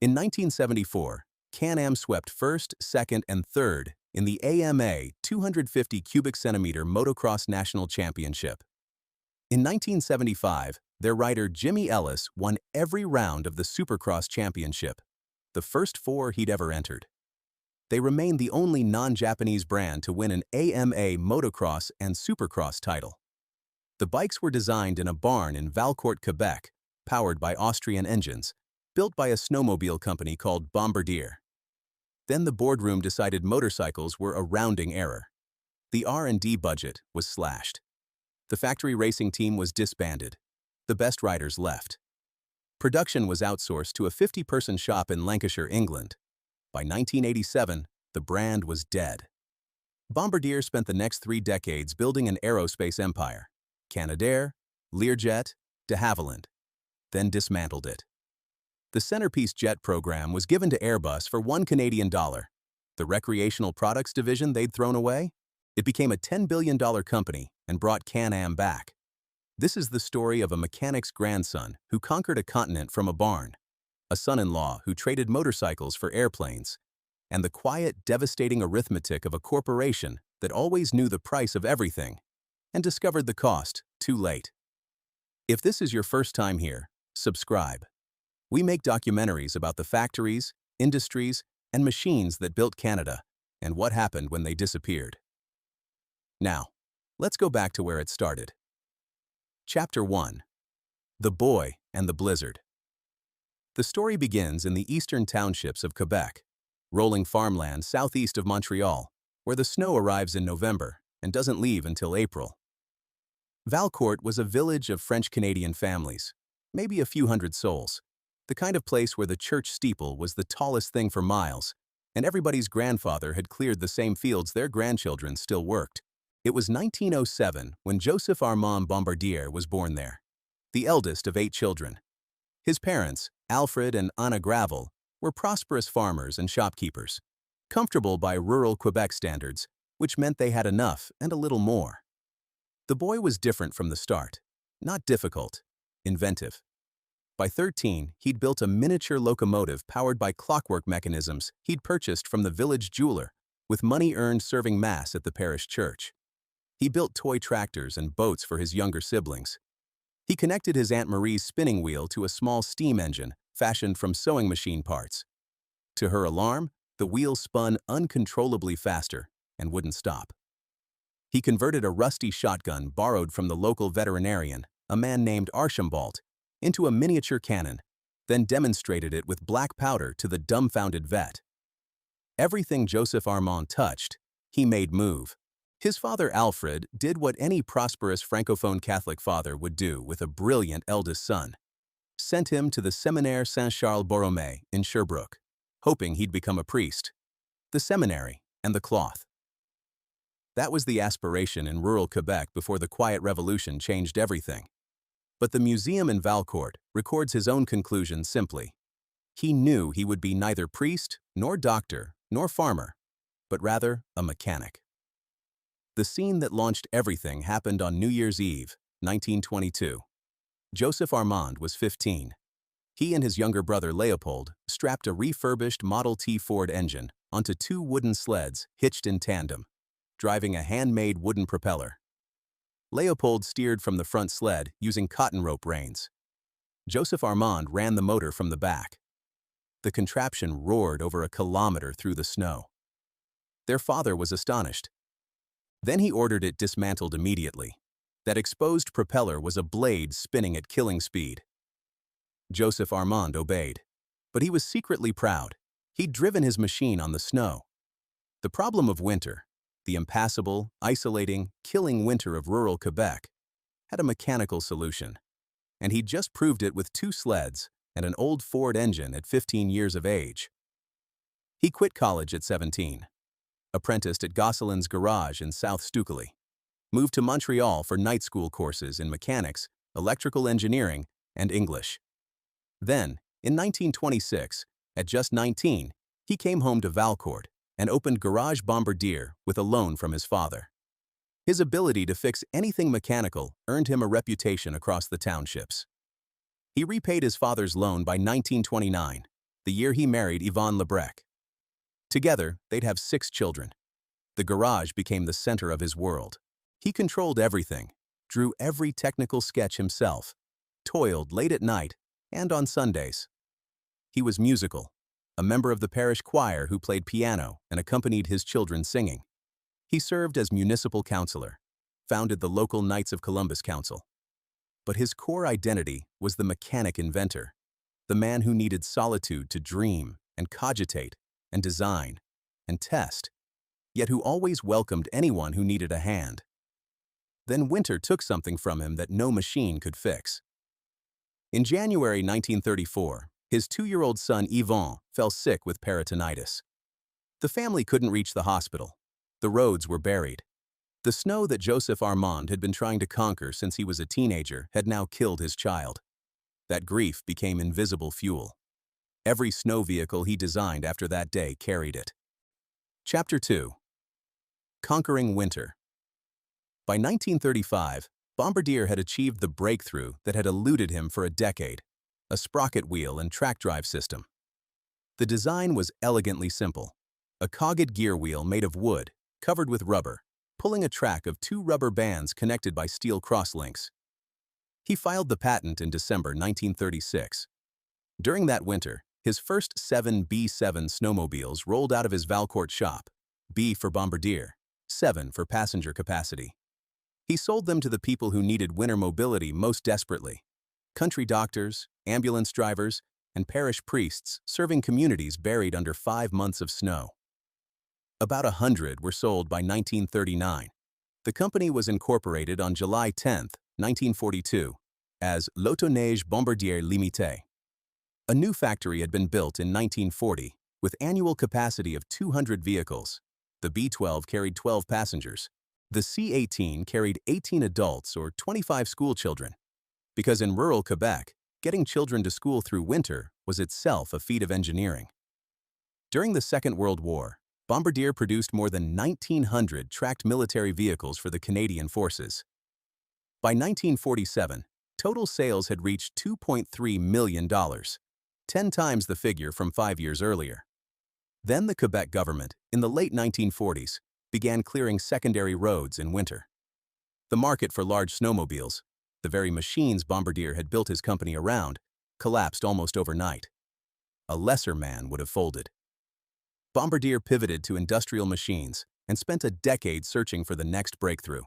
In 1974, Can-Am swept first, second, and third in the AMA 250 cubic centimeter Motocross National Championship. In 1975, their rider Jimmy Ellis won every round of the Supercross Championship, the first four he'd ever entered. They remained the only non-Japanese brand to win an AMA Motocross and Supercross title. The bikes were designed in a barn in Valcourt, Quebec, powered by Austrian engines, built by a snowmobile company called Bombardier. Then the boardroom decided motorcycles were a rounding error. The R&D budget was slashed. The factory racing team was disbanded. The best riders left. Production was outsourced to a 50-person shop in Lancashire, England. By 1987, the brand was dead. Bombardier spent the next 3 decades building an aerospace empire: Canadair, Learjet, de Havilland, then dismantled it. The centerpiece jet program was given to Airbus for $1 Canadian. The recreational products division they'd thrown away? It became a $10 billion company and brought Can-Am back. This is the story of a mechanic's grandson who conquered a continent from a barn, a son-in-law who traded motorcycles for airplanes, and the quiet, devastating arithmetic of a corporation that always knew the price of everything and discovered the cost too late. If this is your first time here, subscribe. We make documentaries about the factories, industries, and machines that built Canada and what happened when they disappeared. Now, let's go back to where it started. Chapter 1. The Boy and the Blizzard. The story begins in the eastern townships of Quebec, rolling farmland southeast of Montreal, where the snow arrives in November and doesn't leave until April. Valcourt was a village of French-Canadian families, maybe a few hundred souls, the kind of place where the church steeple was the tallest thing for miles, and everybody's grandfather had cleared the same fields their grandchildren still worked. It was 1907 when Joseph-Armand Bombardier was born there, the eldest of 8 children. His parents, Alfred and Anna Gravel, were prosperous farmers and shopkeepers, comfortable by rural Quebec standards, which meant they had enough and a little more. The boy was different from the start, not difficult, inventive. By 13, he'd built a miniature locomotive powered by clockwork mechanisms he'd purchased from the village jeweler, with money earned serving Mass at the parish church. He built toy tractors and boats for his younger siblings. He connected his Aunt Marie's spinning wheel to a small steam engine fashioned from sewing machine parts. To her alarm, the wheel spun uncontrollably faster and wouldn't stop. He converted a rusty shotgun borrowed from the local veterinarian, a man named Archambault, into a miniature cannon, then demonstrated it with black powder to the dumbfounded vet. Everything Joseph-Armand touched, he made move. His father Alfred did what any prosperous Francophone Catholic father would do with a brilliant eldest son: sent him to the Séminaire Saint-Charles-Borromée in Sherbrooke, hoping he'd become a priest. The seminary and the cloth. That was the aspiration in rural Quebec before the Quiet Revolution changed everything. But the museum in Valcourt records his own conclusion simply. He knew he would be neither priest, nor doctor, nor farmer, but rather a mechanic. The scene that launched everything happened on New Year's Eve, 1922. Joseph-Armand was 15. He and his younger brother Leopold strapped a refurbished Model T Ford engine onto 2 wooden sleds hitched in tandem, driving a handmade wooden propeller. Leopold steered from the front sled using cotton rope reins. Joseph-Armand ran the motor from the back. The contraption roared over a kilometer through the snow. Their father was astonished. Then he ordered it dismantled immediately. That exposed propeller was a blade spinning at killing speed. Joseph-Armand obeyed, but he was secretly proud. He'd driven his machine on the snow. The problem of winter, the impassable, isolating, killing winter of rural Quebec, had a mechanical solution, and he'd just proved it with 2 sleds and an old Ford engine at 15 years of age. He quit college at 17, apprenticed at Gosselin's garage in South Stukely, moved to Montreal for night school courses in mechanics, electrical engineering, and English. Then, in 1926, at just 19, he came home to Valcourt and opened Garage Bombardier with a loan from his father. His ability to fix anything mechanical earned him a reputation across the townships. He repaid his father's loan by 1929, the year he married Yvonne Lebrec. Together, they'd have 6 children. The garage became the center of his world. He controlled everything, drew every technical sketch himself, toiled late at night and on Sundays. He was musical, a member of the parish choir who played piano and accompanied his children singing. He served as municipal councillor, founded the local Knights of Columbus Council. But his core identity was the mechanic inventor, the man who needed solitude to dream and cogitate and design and test, yet who always welcomed anyone who needed a hand. Then winter took something from him that no machine could fix. In January 1934, his 2-year-old son Yvon fell sick with peritonitis. The family couldn't reach the hospital. The roads were buried. The snow that Joseph-Armand had been trying to conquer since he was a teenager had now killed his child. That grief became invisible fuel. Every snow vehicle he designed after that day carried it. Chapter 2. Conquering Winter. By 1935, Bombardier had achieved the breakthrough that had eluded him for a decade, a sprocket wheel and track drive system. The design was elegantly simple, a cogged gear wheel made of wood, covered with rubber, pulling a track of 2 rubber bands connected by steel crosslinks. He filed the patent in December 1936. During that winter, his first 7 B7 snowmobiles rolled out of his Valcourt shop, B for Bombardier, 7 for passenger capacity. He sold them to the people who needed winter mobility most desperately: country doctors, ambulance drivers, and parish priests serving communities buried under 5 months of snow. About 100 were sold by 1939. The company was incorporated on July 10, 1942, as l'Autoneige Bombardier Limité. A new factory had been built in 1940 with annual capacity of 200 vehicles. The B-12 carried 12 passengers. The C-18 carried 18 adults or 25 schoolchildren, because in rural Quebec, getting children to school through winter was itself a feat of engineering. During the Second World War, Bombardier produced more than 1,900 tracked military vehicles for the Canadian forces. By 1947, total sales had reached $2.3 million, 10 times the figure from 5 years earlier. Then the Quebec government, in the late 1940s, began clearing secondary roads in winter. The market for large snowmobiles, the very machines Bombardier had built his company around, collapsed almost overnight. A lesser man would have folded. Bombardier pivoted to industrial machines and spent a decade searching for the next breakthrough.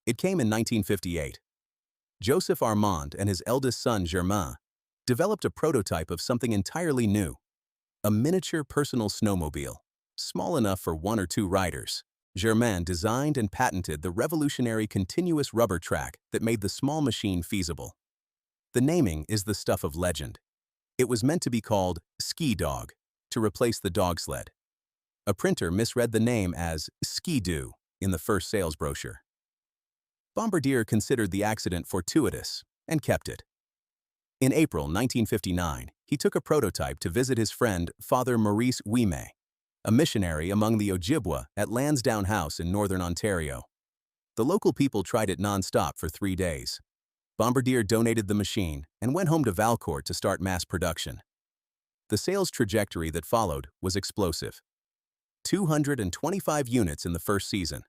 It came in 1958. Joseph-Armand and his eldest son, Germain, developed a prototype of something entirely new: a miniature personal snowmobile, small enough for 1 or 2 riders. Germain designed and patented the revolutionary continuous rubber track that made the small machine feasible. The naming is the stuff of legend. It was meant to be called Ski Dog, to replace the dog sled. A printer misread the name as Ski-Doo in the first sales brochure. Bombardier considered the accident fortuitous and kept it. In April 1959, he took a prototype to visit his friend Father Maurice Ouimet, a missionary among the Ojibwa at Lansdowne House in northern Ontario. The local people tried it non-stop for 3 days. Bombardier donated the machine and went home to Valcourt to start mass production. The sales trajectory that followed was explosive. 225 units in the first season,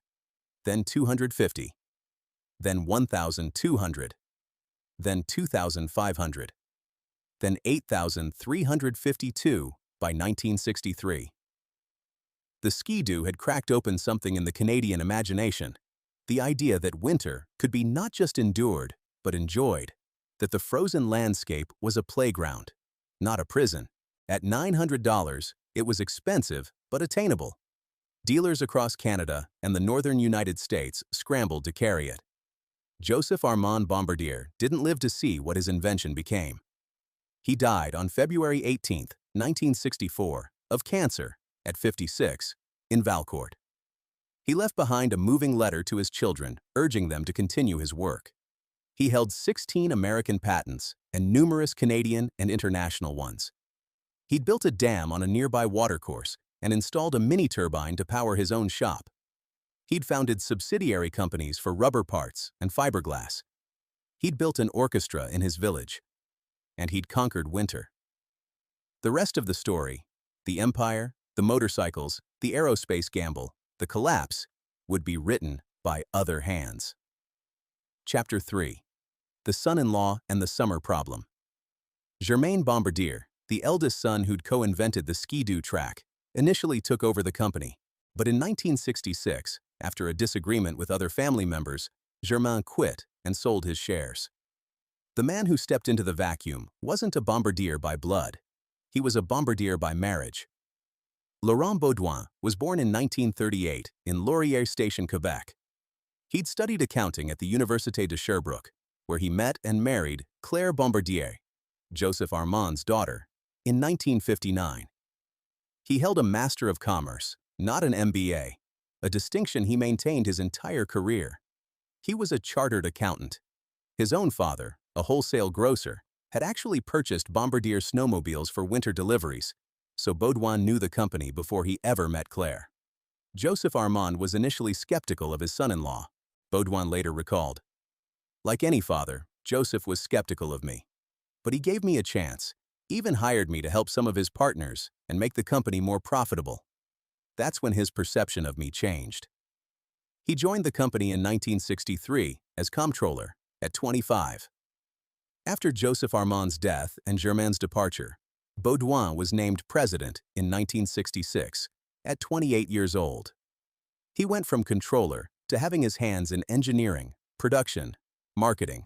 then 250, then 1,200, then 2,500, then 8,352 by 1963. The Ski-Doo had cracked open something in the Canadian imagination, the idea that winter could be not just endured, but enjoyed, that the frozen landscape was a playground, not a prison. At $900, it was expensive but attainable. Dealers across Canada and the northern United States scrambled to carry it. Joseph-Armand Bombardier didn't live to see what his invention became. He died on February 18, 1964, of cancer at 56 in Valcourt. He left behind a moving letter to his children urging them to continue his work. He held 16 American patents and numerous Canadian and international ones. He'd built a dam on a nearby watercourse and installed a mini-turbine to power his own shop. He'd founded subsidiary companies for rubber parts and fiberglass. He'd built an orchestra in his village. And he'd conquered winter. The rest of the story, the empire, the motorcycles, the aerospace gamble, the collapse, would be written by other hands. Chapter 3. The Son-in-Law and the Summer Problem. Germain Bombardier, the eldest son who'd co-invented the Ski-Doo track, initially took over the company. But in 1966, after a disagreement with other family members, Germain quit and sold his shares. The man who stepped into the vacuum wasn't a Bombardier by blood. He was a Bombardier by marriage. Laurent Baudouin was born in 1938 in Laurier Station, Quebec. He'd studied accounting at the Université de Sherbrooke, where he met and married Claire Bombardier, Joseph-Armand's daughter, in 1959. He held a Master of Commerce, not an MBA, a distinction he maintained his entire career. He was a chartered accountant. His own father, a wholesale grocer, had actually purchased Bombardier snowmobiles for winter deliveries, so Baudouin knew the company before he ever met Claire. Joseph-Armand was initially skeptical of his son-in-law. Baudouin later recalled, "Like any father, Joseph was skeptical of me. But he gave me a chance, even hired me to help some of his partners and make the company more profitable. That's when his perception of me changed." He joined the company in 1963 as comptroller at 25. After Joseph-Armand's death and Germain's departure, Baudouin was named president in 1966 at 28 years old. He went from controller to having his hands in engineering, production, marketing,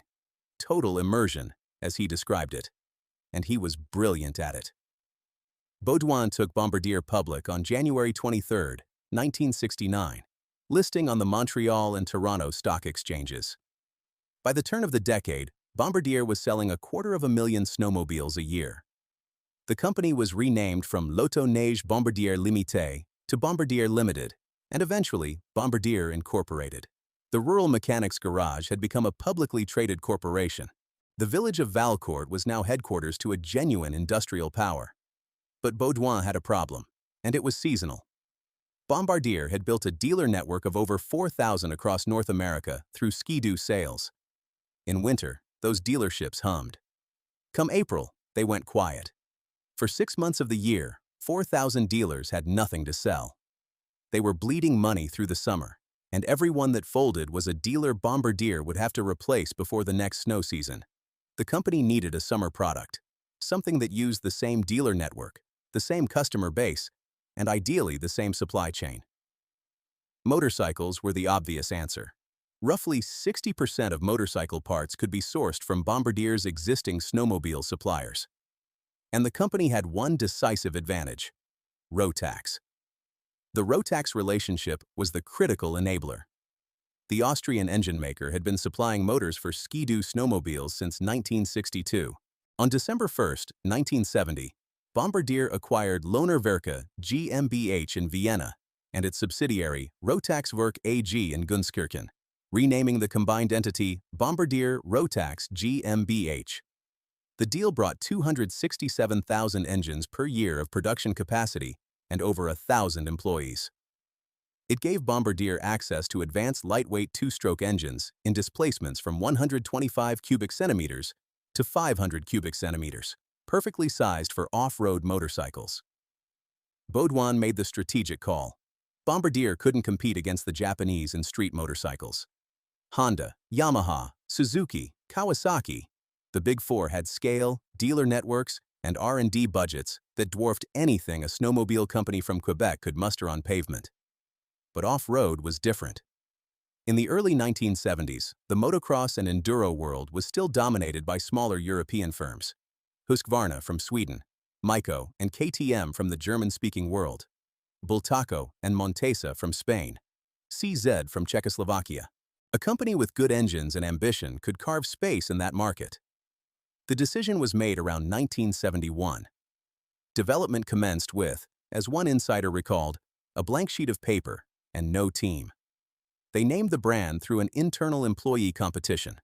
total immersion, as he described it, and he was brilliant at it. Baudouin took Bombardier public on January 23, 1969, listing on the Montreal and Toronto stock exchanges. By the turn of the decade, Bombardier was selling 250,000 snowmobiles a year. The company was renamed from L'Auto-Neige Bombardier Limité to Bombardier Limited, and eventually Bombardier Incorporated. The Rural Mechanics Garage had become a publicly traded corporation. The village of Valcourt was now headquarters to a genuine industrial power. But Baudouin had a problem, and it was seasonal. Bombardier had built a dealer network of over 4,000 across North America through Ski-Doo sales. In winter, those dealerships hummed. Come April, they went quiet. For 6 months of the year, 4,000 dealers had nothing to sell. They were bleeding money through the summer, and everyone that folded was a dealer Bombardier would have to replace before the next snow season. The company needed a summer product, something that used the same dealer network, the same customer base, and ideally the same supply chain. Motorcycles were the obvious answer. Roughly 60% of motorcycle parts could be sourced from Bombardier's existing snowmobile suppliers. And the company had one decisive advantage: Rotax. The Rotax relationship was the critical enabler. The Austrian engine maker had been supplying motors for Ski-Doo snowmobiles since 1962. On December 1, 1970, Bombardier acquired Lohner Werke GmbH in Vienna and its subsidiary Rotax Werk AG in Gunskirchen, renaming the combined entity Bombardier Rotax GmbH. The deal brought 267,000 engines per year of production capacity and over 1,000 employees. It gave Bombardier access to advanced lightweight two-stroke engines in displacements from 125 cubic centimeters to 500 cubic centimeters, perfectly sized for off-road motorcycles. Baudouin made the strategic call. Bombardier couldn't compete against the Japanese in street motorcycles. Honda, Yamaha, Suzuki, Kawasaki. The Big Four had scale, dealer networks, and R&D budgets that dwarfed anything a snowmobile company from Quebec could muster on pavement. But off-road was different. In the early 1970s, the motocross and enduro world was still dominated by smaller European firms. Husqvarna from Sweden, Meiko and KTM from the German-speaking world, Bultaco and Montesa from Spain, CZ from Czechoslovakia. A company with good engines and ambition could carve space in that market. The decision was made around 1971. Development commenced with, as one insider recalled, a blank sheet of paper and no team. They named the brand through an internal employee competition.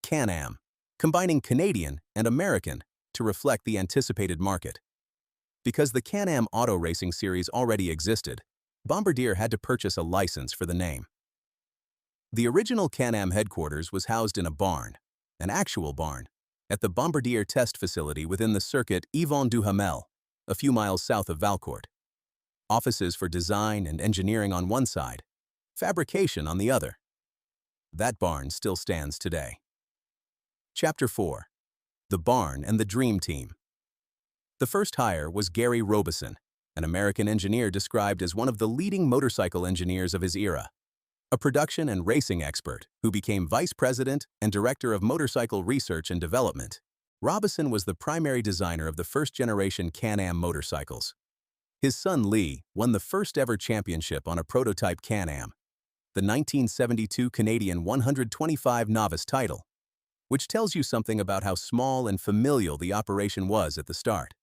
Can-Am, combining Canadian and American to reflect the anticipated market. Because the Can-Am auto racing series already existed, Bombardier had to purchase a license for the name. The original Can-Am headquarters was housed in a barn, an actual barn, at the Bombardier test facility within the circuit Yvon Duhamel a few miles south of Valcourt. Offices for design and engineering on one side, fabrication on the other. That barn still stands today. Chapter 4. The Barn and the Dream Team. The first hire was Gary Robeson, an American engineer described as one of the leading motorcycle engineers of his era. A production and racing expert who became vice president and director of motorcycle research and development, Robeson was the primary designer of the first-generation Can-Am motorcycles. His son Lee won the first-ever championship on a prototype Can-Am, the 1972 Canadian 125 novice title, which tells you something about how small and familial the operation was at the start.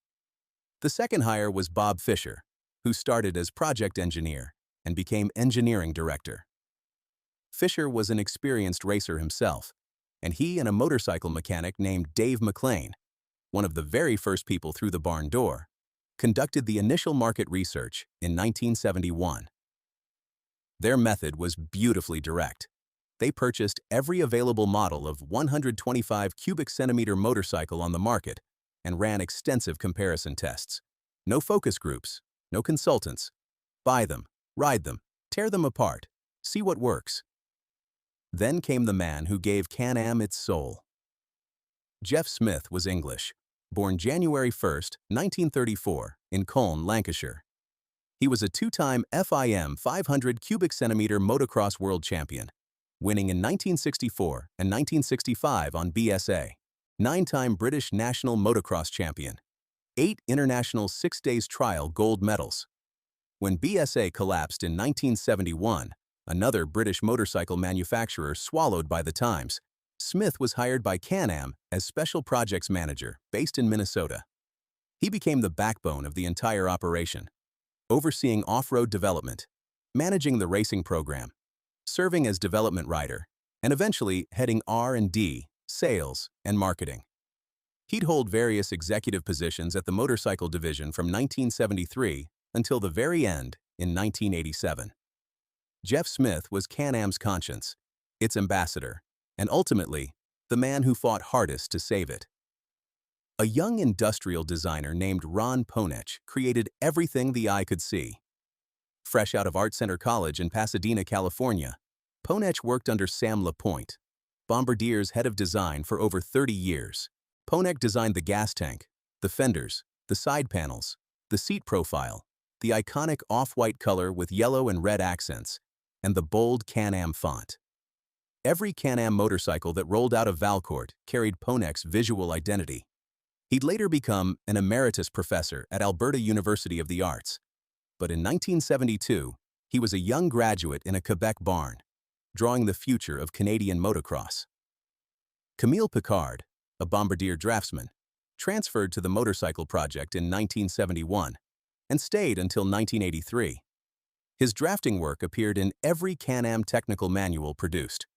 The second hire was Bob Fisher, who started as project engineer and became engineering director. Fisher was an experienced racer himself, and he and a motorcycle mechanic named Dave McLean, one of the very first people through the barn door, conducted the initial market research in 1971. Their method was beautifully direct. They purchased every available model of 125 cubic centimeter motorcycle on the market and ran extensive comparison tests. No focus groups, no consultants. Buy them, ride them, tear them apart, see what works. Then came the man who gave Can-Am its soul. Jeff Smith was English, born January 1, 1934, in Colne, Lancashire. He was a two-time FIM 500 cubic centimeter motocross world champion, winning in 1964 and 1965 on BSA, 9-time British national motocross champion, 8 international 6 days trial gold medals. When BSA collapsed in 1971, another British motorcycle manufacturer swallowed by the Times, Smith was hired by Can-Am as special projects manager based in Minnesota. He became the backbone of the entire operation, overseeing off-road development, managing the racing program, serving as development writer, and eventually heading R&D, sales, and marketing. He'd hold various executive positions at the motorcycle division from 1973 until the very end in 1987. Jeff Smith was Can-Am's conscience, its ambassador, and ultimately, the man who fought hardest to save it. A young industrial designer named Ron Ponech created everything the eye could see. Fresh out of Art Center College in Pasadena, California, Ponech worked under Sam LaPointe, Bombardier's head of design for over 30 years. Ponech designed the gas tank, the fenders, the side panels, the seat profile, the iconic off-white color with yellow and red accents, and the bold Can-Am font. Every Can-Am motorcycle that rolled out of Valcourt carried Ponech's visual identity. He'd later become an emeritus professor at Alberta University of the Arts. But in 1972, he was a young graduate in a Quebec barn, drawing the future of Canadian motocross. Camille Picard, a Bombardier draftsman, transferred to the motorcycle project in 1971 and stayed until 1983. His drafting work appeared in every Can-Am technical manual produced.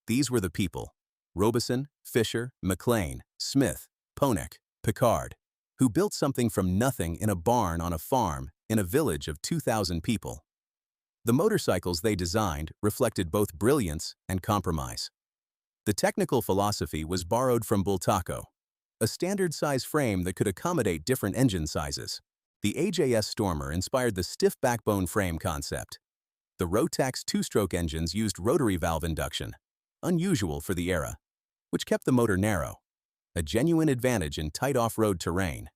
These were the people, Robeson, Fisher, McLean, Smith, Ponech, Picard, who built something from nothing in a barn on a farm in a village of 2,000 people. The motorcycles they designed reflected both brilliance and compromise. The technical philosophy was borrowed from Bulletproof, a standard-size frame that could accommodate different engine sizes. The AJS Stormer inspired the stiff backbone frame concept. The Rotax two-stroke engines used rotary valve induction, unusual for the era, which kept the motor narrow, a genuine advantage in tight off-road terrain.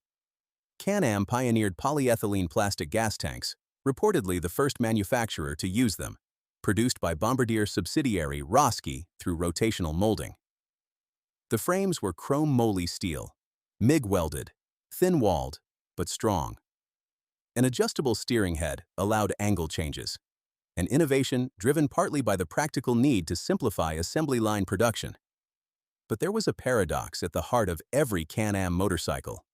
Can-Am pioneered polyethylene plastic gas tanks, reportedly the first manufacturer to use them, produced by Bombardier subsidiary Roski through rotational molding. The frames were chrome moly steel, MIG-welded, thin-walled, but strong. An adjustable steering head allowed angle changes, an innovation driven partly by the practical need to simplify assembly line production. But there was a paradox at the heart of every Can-Am motorcycle,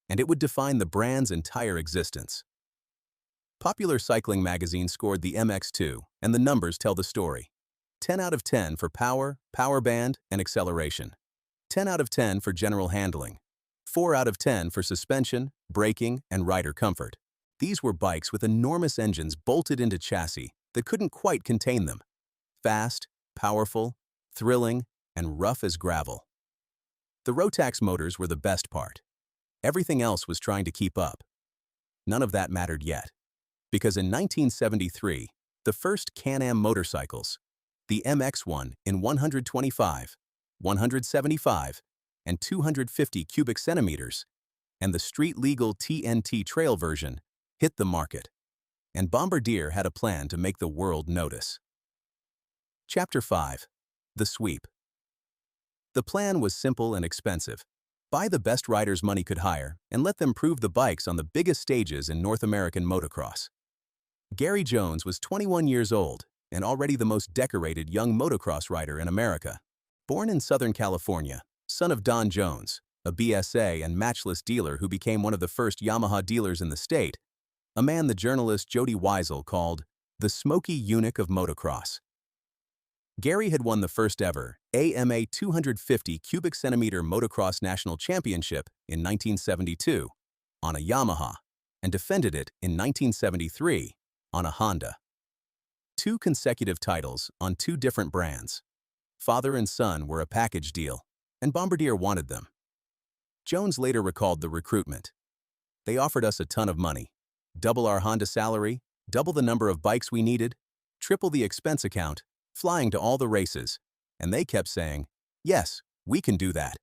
and it would define the brand's entire existence. Popular Cycling magazine scored the MX2, and the numbers tell the story. 10 out of 10 for power, power band, and acceleration. 10 out of 10 for general handling. 4 out of 10 for suspension, braking, and rider comfort. These were bikes with enormous engines bolted into chassis that couldn't quite contain them. Fast, powerful, thrilling, and rough as gravel. The Rotax motors were the best part. Everything else was trying to keep up. None of that mattered yet, because in 1973, the first Can-Am motorcycles, the MX-1 in 125, 175, and 250 cubic centimeters, and the street-legal TNT trail version, hit the market, and Bombardier had a plan to make the world notice. Chapter 5. The Sweep. The plan was simple and expensive. Buy the best riders money could hire and let them prove the bikes on the biggest stages in North American motocross. Gary Jones was 21 years old and already the most decorated young motocross rider in America. Born in Southern California, son of Don Jones, a BSA and matchless dealer who became one of the first Yamaha dealers in the state, a man the journalist Jody Weisel called the Smoky Eunuch of motocross. Gary had won the first ever AMA 250 cubic centimeter Motocross National Championship in 1972 on a Yamaha and defended it in 1973 on a Honda. 2 consecutive titles on 2 different brands. Father and son were a package deal, and Bombardier wanted them. Jones later recalled the recruitment. They offered us a ton of money, double our Honda salary, double the number of bikes we needed, triple the expense account, flying to all the races, and they kept saying, "Yes, we can do that."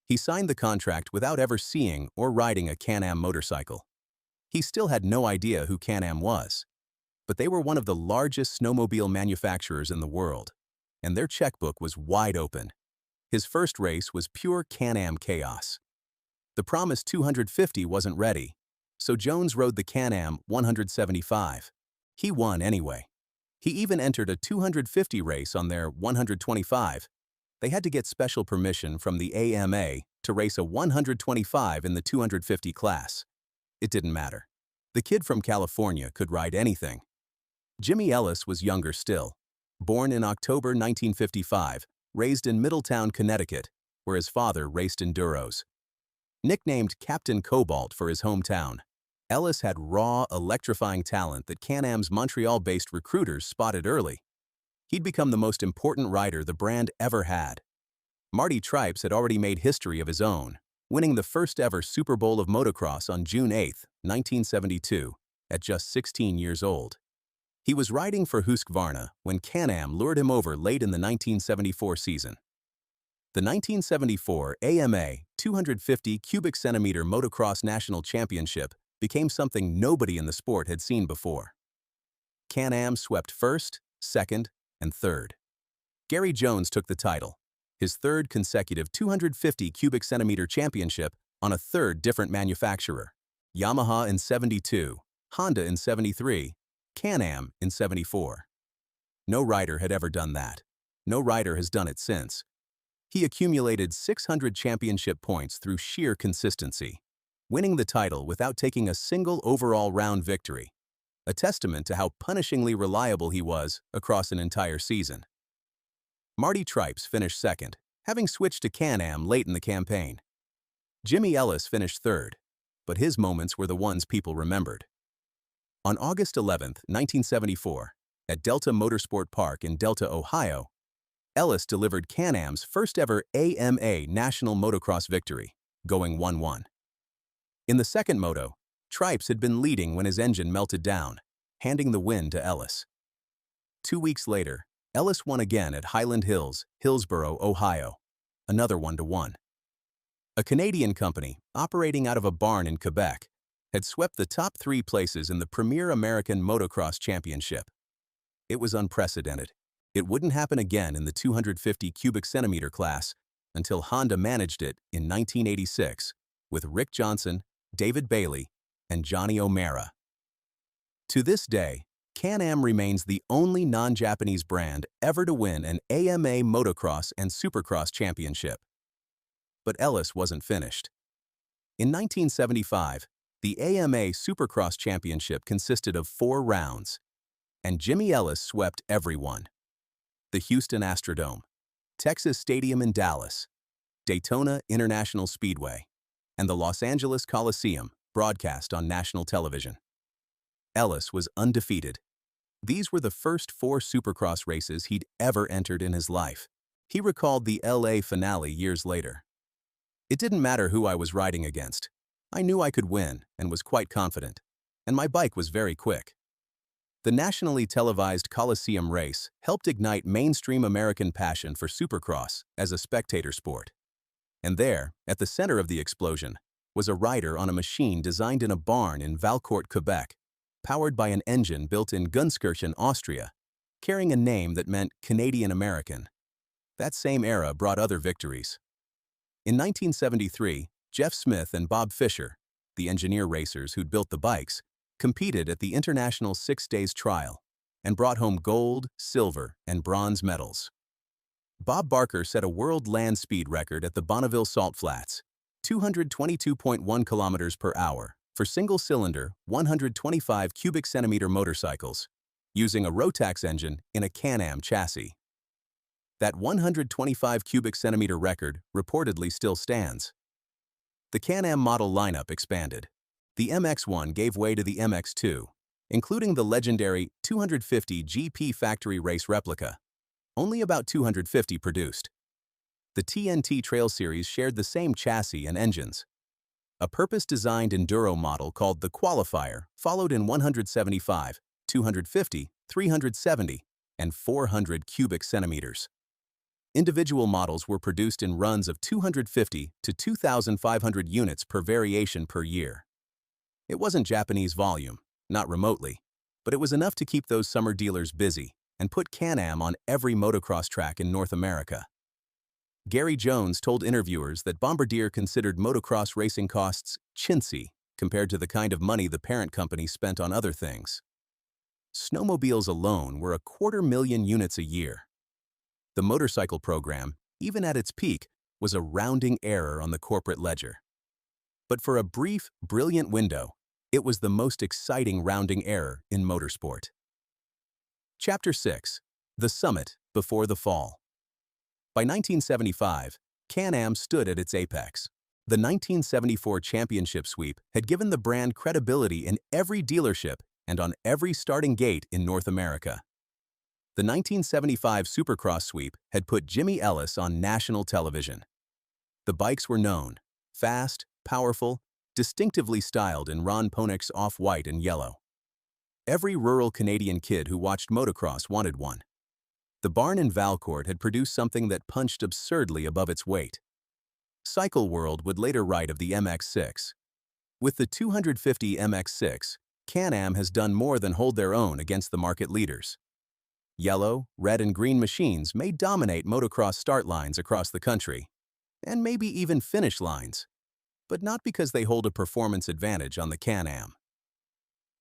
He signed the contract without ever seeing or riding a Can-Am motorcycle. He still had no idea who Can-Am was, but they were one of the largest snowmobile manufacturers in the world, and their checkbook was wide open. His first race was pure Can-Am chaos. The promised 250 wasn't ready, so Jones rode the Can-Am 175. He won anyway. He even entered a 250 race on their 125. They had to get special permission from the AMA to race a 125 in the 250 class. It didn't matter. The kid from California could ride anything. Jimmy Ellis was younger still. Born in October 1955, raised in Middletown, Connecticut, where his father raced enduros. Nicknamed Captain Cobalt for his hometown, Ellis had raw, electrifying talent that Can-Am's Montreal-based recruiters spotted early. He'd become the most important rider the brand ever had. Marty Tripes had already made history of his own, winning the first ever Super Bowl of motocross on June 8, 1972, at just 16 years old. He was riding for Husqvarna when Can-Am lured him over late in the 1974 season. The 1974 AMA 250 cubic centimeter Motocross National Championship became something nobody in the sport had seen before. Can-Am swept first, second, and third. Gary Jones took the title, his third consecutive 250 cubic centimeter championship on a third different manufacturer. Yamaha in 72, Honda in 73, Can-Am in 74. No rider had ever done that. No rider has done it since. He accumulated 600 championship points through sheer consistency, winning the title without taking a single overall round victory, a testament to how punishingly reliable he was across an entire season. Marty Tripes finished second, having switched to Can-Am late in the campaign. Jimmy Ellis finished third, but his moments were the ones people remembered. On August 11, 1974, at Delta Motorsport Park in Delta, Ohio, Ellis delivered Can-Am's first ever AMA National Motocross victory, going 1-1. In the second moto, Tripes had been leading when his engine melted down, handing the win to Ellis. 2 weeks later, Ellis won again at Highland Hills, Hillsboro, Ohio, another 1-1. A Canadian company, operating out of a barn in Quebec, had swept the top 3 places in the premier American Motocross Championship. It was unprecedented. It wouldn't happen again in the 250 cubic centimeter class until Honda managed it in 1986 with Rick Johnson, David Bailey, and Johnny O'Mara. To this day, Can-Am remains the only non-Japanese brand ever to win an AMA Motocross and Supercross championship. But Ellis wasn't finished. In 1975, the AMA Supercross Championship consisted of 4 rounds, and Jimmy Ellis swept everyone. The Houston Astrodome, Texas Stadium in Dallas, Daytona International Speedway, and the Los Angeles Coliseum, broadcast on national television. Ellis was undefeated. These were the first 4 Supercross races he'd ever entered in his life. He recalled the LA finale years later. "It didn't matter who I was riding against. I knew I could win and was quite confident, and my bike was very quick. The nationally televised Coliseum race helped ignite mainstream American passion for supercross as a spectator sport. And there, at the center of the explosion, was a rider on a machine designed in a barn in Valcourt, Quebec, powered by an engine built in Gunskirchen, Austria, carrying a name that meant Canadian-American. That same era brought other victories. In 1973, Jeff Smith and Bob Fisher, the engineer racers who'd built the bikes, competed at the International 6 Days Trial and brought home gold, silver, and bronze medals. Bob Barker set a world land speed record at the Bonneville Salt Flats, 222.1 kilometers per hour, for single-cylinder, 125 cubic centimeter motorcycles, using a Rotax engine in a Can-Am chassis. That 125 cubic centimeter record reportedly still stands. The Can-Am model lineup expanded. The MX-1 gave way to the MX-2, including the legendary 250 GP factory race replica, only about 250 produced. The TNT Trail Series shared the same chassis and engines. A purpose-designed enduro model called the Qualifier followed in 175, 250, 370, and 400 cubic centimeters. Individual models were produced in runs of 250 to 2,500 units per variation per year. It wasn't Japanese volume, not remotely, but it was enough to keep those summer dealers busy and put Can-Am on every motocross track in North America. Gary Jones told interviewers that Bombardier considered motocross racing costs chintzy compared to the kind of money the parent company spent on other things. Snowmobiles alone were 250,000 units a year. The motorcycle program, even at its peak, was a rounding error on the corporate ledger. But for a brief, brilliant window, it was the most exciting rounding error in motorsport. Chapter 6. The Summit Before the Fall. By 1975, Can-Am stood at its apex. The 1974 championship sweep had given the brand credibility in every dealership and on every starting gate in North America. The 1975 Supercross sweep had put Jimmy Ellis on national television. The bikes were known, fast, powerful, distinctively styled in Ron Ponick's off-white and yellow. Every rural Canadian kid who watched motocross wanted one. The barn in Valcourt had produced something that punched absurdly above its weight. Cycle World would later write of the MX-6. With the 250 MX-6, Can-Am has done more than hold their own against the market leaders. Yellow, red, and green machines may dominate motocross start lines across the country, and maybe even finish lines, but not because they hold a performance advantage on the Can-Am.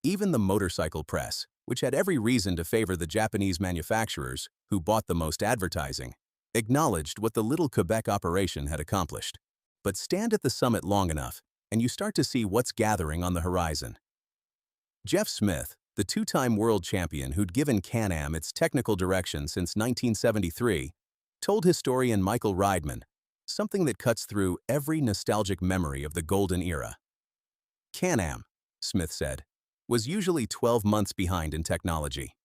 Even the motorcycle press, which had every reason to favor the Japanese manufacturers who bought the most advertising, acknowledged what the little Quebec operation had accomplished. But stand at the summit long enough, and you start to see what's gathering on the horizon. Jeff Smith, the two-time world champion who'd given Can-Am its technical direction since 1973, told historian Michael Reidman something that cuts through every nostalgic memory of the golden era. Can-Am, Smith said, was usually 12 months behind in technology.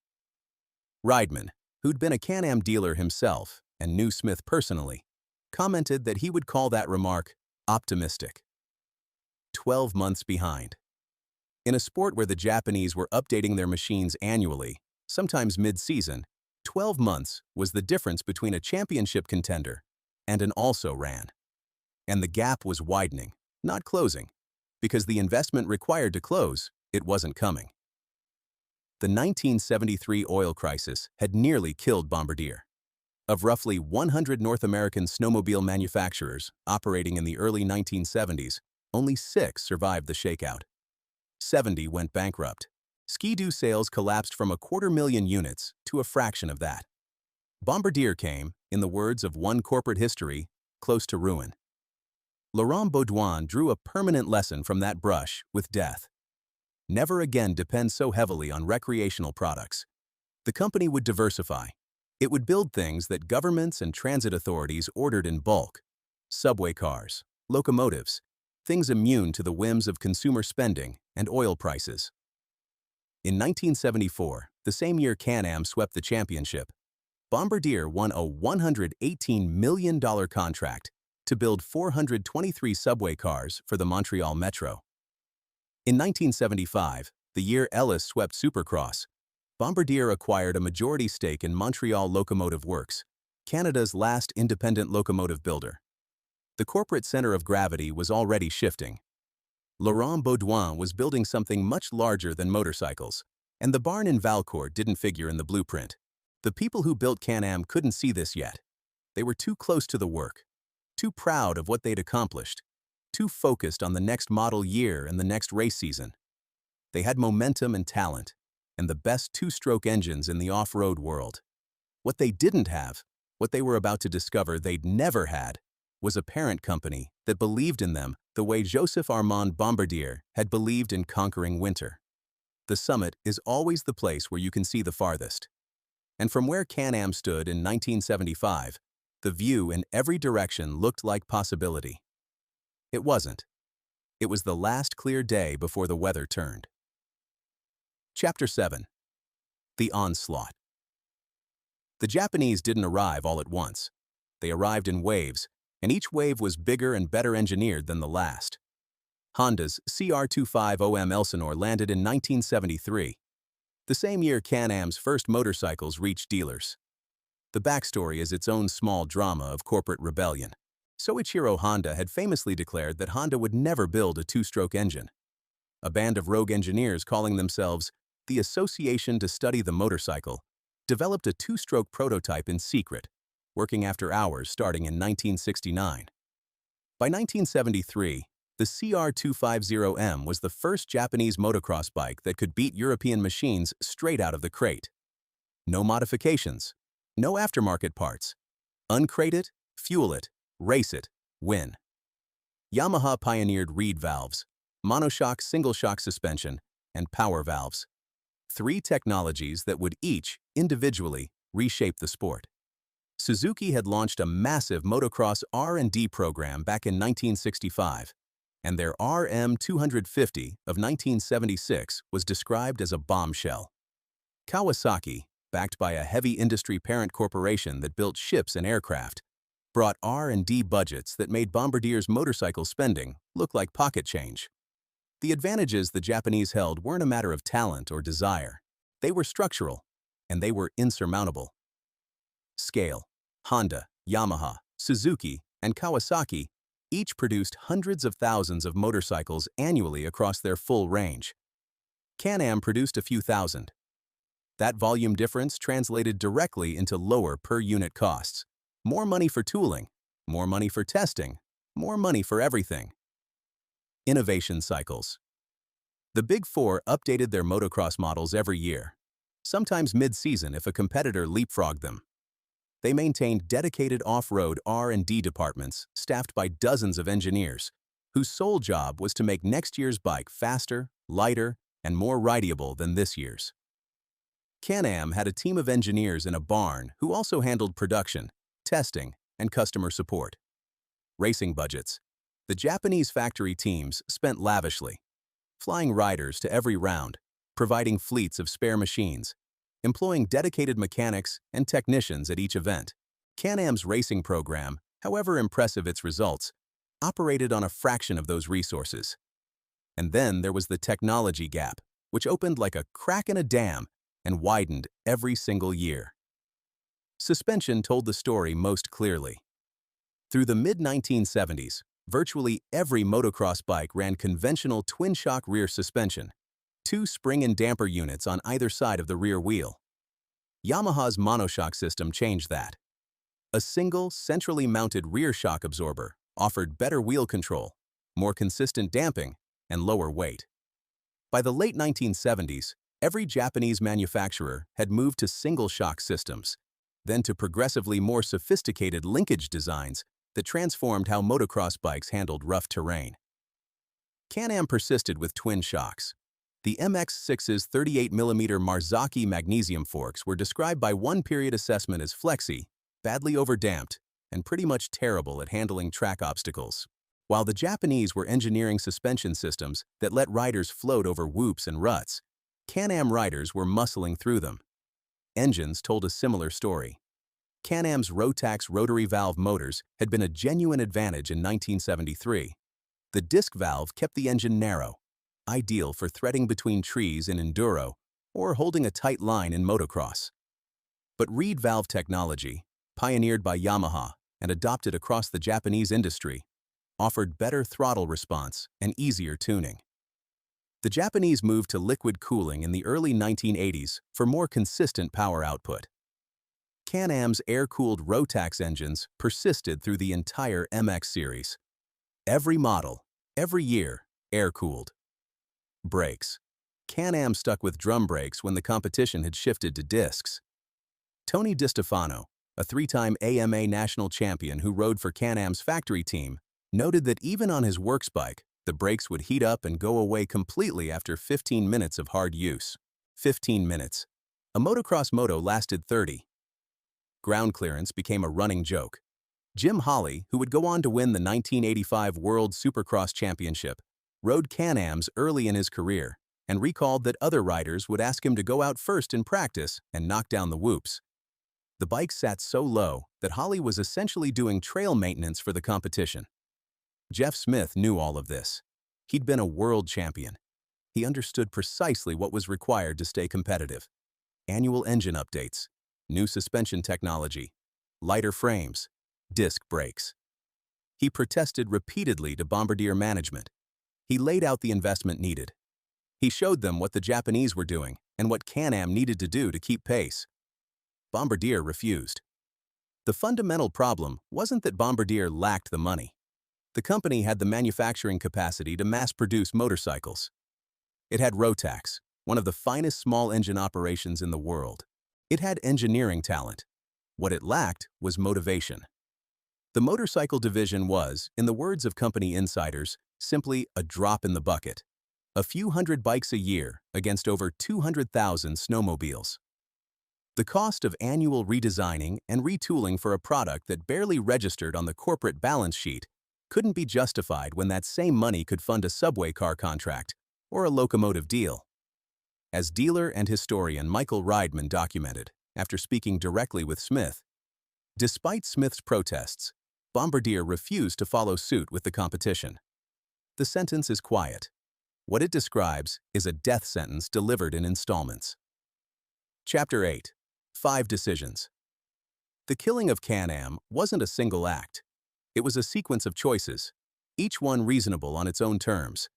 Reidman, who'd been a Can-Am dealer himself and knew Smith personally, commented that he would call that remark optimistic. 12 months behind. In a sport where the Japanese were updating their machines annually, sometimes mid-season, 12 months was the difference between a championship contender and an also-ran. And the gap was widening, not closing, because the investment required to close, it wasn't coming. The 1973 oil crisis had nearly killed Bombardier. Of roughly 100 North American snowmobile manufacturers operating in the early 1970s, only 6 survived the shakeout. 70 went bankrupt. Ski-Doo sales collapsed from 250,000 units to a fraction of that. Bombardier came, in the words of one corporate history, close to ruin. Laurent Baudouin drew a permanent lesson from that brush with death. Never again depend so heavily on recreational products. The company would diversify. It would build things that governments and transit authorities ordered in bulk: subway cars, locomotives, things immune to the whims of consumer spending and oil prices. In 1974, the same year Can-Am swept the championship, Bombardier won a $118 million contract to build 423 subway cars for the Montreal Metro. In 1975, the year Ellis swept Supercross, Bombardier acquired a majority stake in Montreal Locomotive Works, Canada's last independent locomotive builder. The corporate center of gravity was already shifting. Laurent Baudouin was building something much larger than motorcycles, and the barn in Valcourt didn't figure in the blueprint. The people who built Can-Am couldn't see this yet. They were too close to the work, too proud of what they'd accomplished, too focused on the next model year and the next race season. They had momentum and talent, and the best two-stroke engines in the off-road world. What they didn't have, what they were about to discover they'd never had, was a parent company that believed in them the way Joseph-Armand Bombardier had believed in conquering winter. The summit is always the place where you can see the farthest. And from where Can-Am stood in 1975, the view in every direction looked like possibility. It wasn't. It was the last clear day before the weather turned. Chapter 7. The Onslaught. The Japanese didn't arrive all at once. They arrived in waves, and each wave was bigger and better engineered than the last. Honda's CR-250M Elsinore landed in 1973, the same year Can-Am's first motorcycles reached dealers. The backstory is its own small drama of corporate rebellion. Soichiro Honda had famously declared that Honda would never build a two-stroke engine. A band of rogue engineers calling themselves the Association to Study the Motorcycle developed a two-stroke prototype in secret, working after hours starting in 1969. By 1973, the CR-250M was the first Japanese motocross bike that could beat European machines straight out of the crate. No modifications, no aftermarket parts. Uncrate it, fuel it, race it, win. Yamaha pioneered reed valves, monoshock single-shock suspension, and power valves. 3 technologies that would each, individually, reshape the sport. Suzuki had launched a massive motocross R&D program back in 1965, and their RM250 of 1976 was described as a bombshell. Kawasaki, backed by a heavy industry parent corporation that built ships and aircraft, brought R&D budgets that made Bombardier's motorcycle spending look like pocket change. The advantages the Japanese held weren't a matter of talent or desire. They were structural, and they were insurmountable. Scale. Honda, Yamaha, Suzuki, and Kawasaki each produced hundreds of thousands of motorcycles annually across their full range. Can-Am produced a few thousand. That volume difference translated directly into lower per-unit costs. More money for tooling, more money for testing, more money for everything. Innovation cycles. The Big Four updated their motocross models every year, sometimes mid-season if a competitor leapfrogged them. They maintained dedicated off-road R&D departments staffed by dozens of engineers, whose sole job was to make next year's bike faster, lighter, and more rideable than this year's. Can-Am had a team of engineers in a barn who also handled production, testing, and customer support. Racing budgets. The Japanese factory teams spent lavishly, flying riders to every round, providing fleets of spare machines, employing dedicated mechanics and technicians at each event. Can-Am's racing program, however impressive its results, operated on a fraction of those resources. And then there was the technology gap, which opened like a crack in a dam and widened every single year. Suspension told the story most clearly. Through the mid-1970s, virtually every motocross bike ran conventional twin-shock rear suspension, 2 spring and damper units on either side of the rear wheel. Yamaha's monoshock system changed that. A single, centrally mounted rear shock absorber offered better wheel control, more consistent damping, and lower weight. By the late 1970s, every Japanese manufacturer had moved to single shock systems, then to progressively more sophisticated linkage designs that transformed how motocross bikes handled rough terrain. Can-Am persisted with twin shocks. The MX-6's 38mm Marzocchi magnesium forks were described by one period assessment as flexy, badly overdamped, and pretty much terrible at handling track obstacles. While the Japanese were engineering suspension systems that let riders float over whoops and ruts, Can-Am riders were muscling through them. Engines told a similar story. Can-Am's Rotax rotary valve motors had been a genuine advantage in 1973. The disc valve kept the engine narrow, ideal for threading between trees in enduro or holding a tight line in motocross. But reed valve technology, pioneered by Yamaha and adopted across the Japanese industry, offered better throttle response and easier tuning. The Japanese moved to liquid cooling in the early 1980s for more consistent power output. Can-Am's air-cooled Rotax engines persisted through the entire MX series. Every model, every year, air-cooled. Brakes. Can-Am stuck with drum brakes when the competition had shifted to discs. Tony DiStefano, a three-time AMA National Champion who rode for Can-Am's factory team, noted that even on his works bike, the brakes would heat up and go away completely after 15 minutes of hard use. 15 minutes. A motocross moto lasted 30. Ground clearance became a running joke. Jim Holley, who would go on to win the 1985 World Supercross Championship, rode Can-Ams early in his career and recalled that other riders would ask him to go out first in practice and knock down the whoops. The bike sat so low that Holley was essentially doing trail maintenance for the competition. Jeff Smith knew all of this. He'd been a world champion. He understood precisely what was required to stay competitive. Annual engine updates, new suspension technology, lighter frames, disc brakes. He protested repeatedly to Bombardier management. He laid out the investment needed. He showed them what the Japanese were doing and what Can-Am needed to do to keep pace. Bombardier refused. The fundamental problem wasn't that Bombardier lacked the money. The company had the manufacturing capacity to mass-produce motorcycles. It had Rotax, one of the finest small-engine operations in the world. It had engineering talent. What it lacked was motivation. The motorcycle division was, in the words of company insiders, simply a drop in the bucket. A few hundred bikes a year against over 200,000 snowmobiles. The cost of annual redesigning and retooling for a product that barely registered on the corporate balance sheet couldn't be justified when that same money could fund a subway car contract or a locomotive deal. As dealer and historian Michael Reidman documented, after speaking directly with Smith, despite Smith's protests, Bombardier refused to follow suit with the competition. The sentence is quiet. What it describes is a death sentence delivered in installments. Chapter 8. 5 Decisions. The killing of Can-Am wasn't a single act. It was a sequence of choices, each one reasonable on its own terms,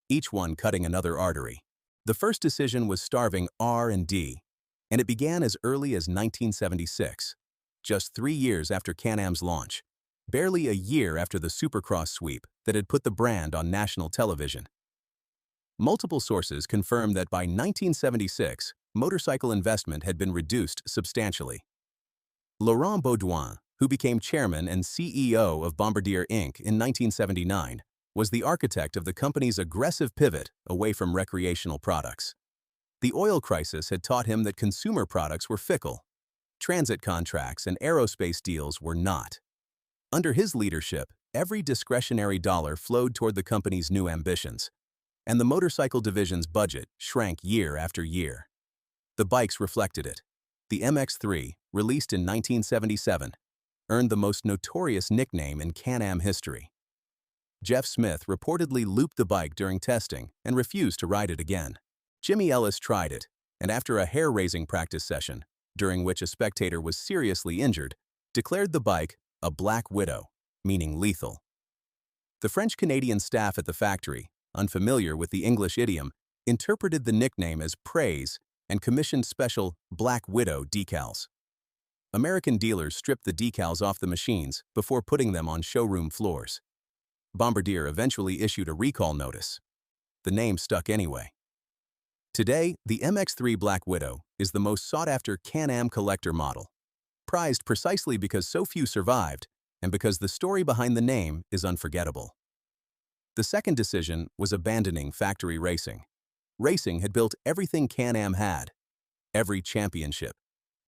each one cutting another artery. The first decision was starving R&D, and it began as early as 1976, just 3 years after Can-Am's launch, barely a year after the Supercross sweep that had put the brand on national television. Multiple sources confirm that by 1976, motorcycle investment had been reduced substantially. Laurent Baudouin, who became chairman and CEO of Bombardier Inc. in 1979, was the architect of the company's aggressive pivot away from recreational products. The oil crisis had taught him that consumer products were fickle. Transit contracts and aerospace deals were not. Under his leadership, every discretionary dollar flowed toward the company's new ambitions, and the motorcycle division's budget shrank year after year. The bikes reflected it. The MX-3, released in 1977, earned the most notorious nickname in Can-Am history. Jeff Smith reportedly looped the bike during testing and refused to ride it again. Jimmy Ellis tried it, and after a hair-raising practice session, during which a spectator was seriously injured, declared the bike a Black Widow, meaning lethal. The French-Canadian staff at the factory, unfamiliar with the English idiom, interpreted the nickname as praise and commissioned special Black Widow decals. American dealers stripped the decals off the machines before putting them on showroom floors. Bombardier eventually issued a recall notice. The name stuck anyway. Today, the MX-3 Black Widow is the most sought-after Can-Am collector model, prized precisely because so few survived and because the story behind the name is unforgettable. The second decision was abandoning factory racing. Racing had built everything Can-Am had. Every championship,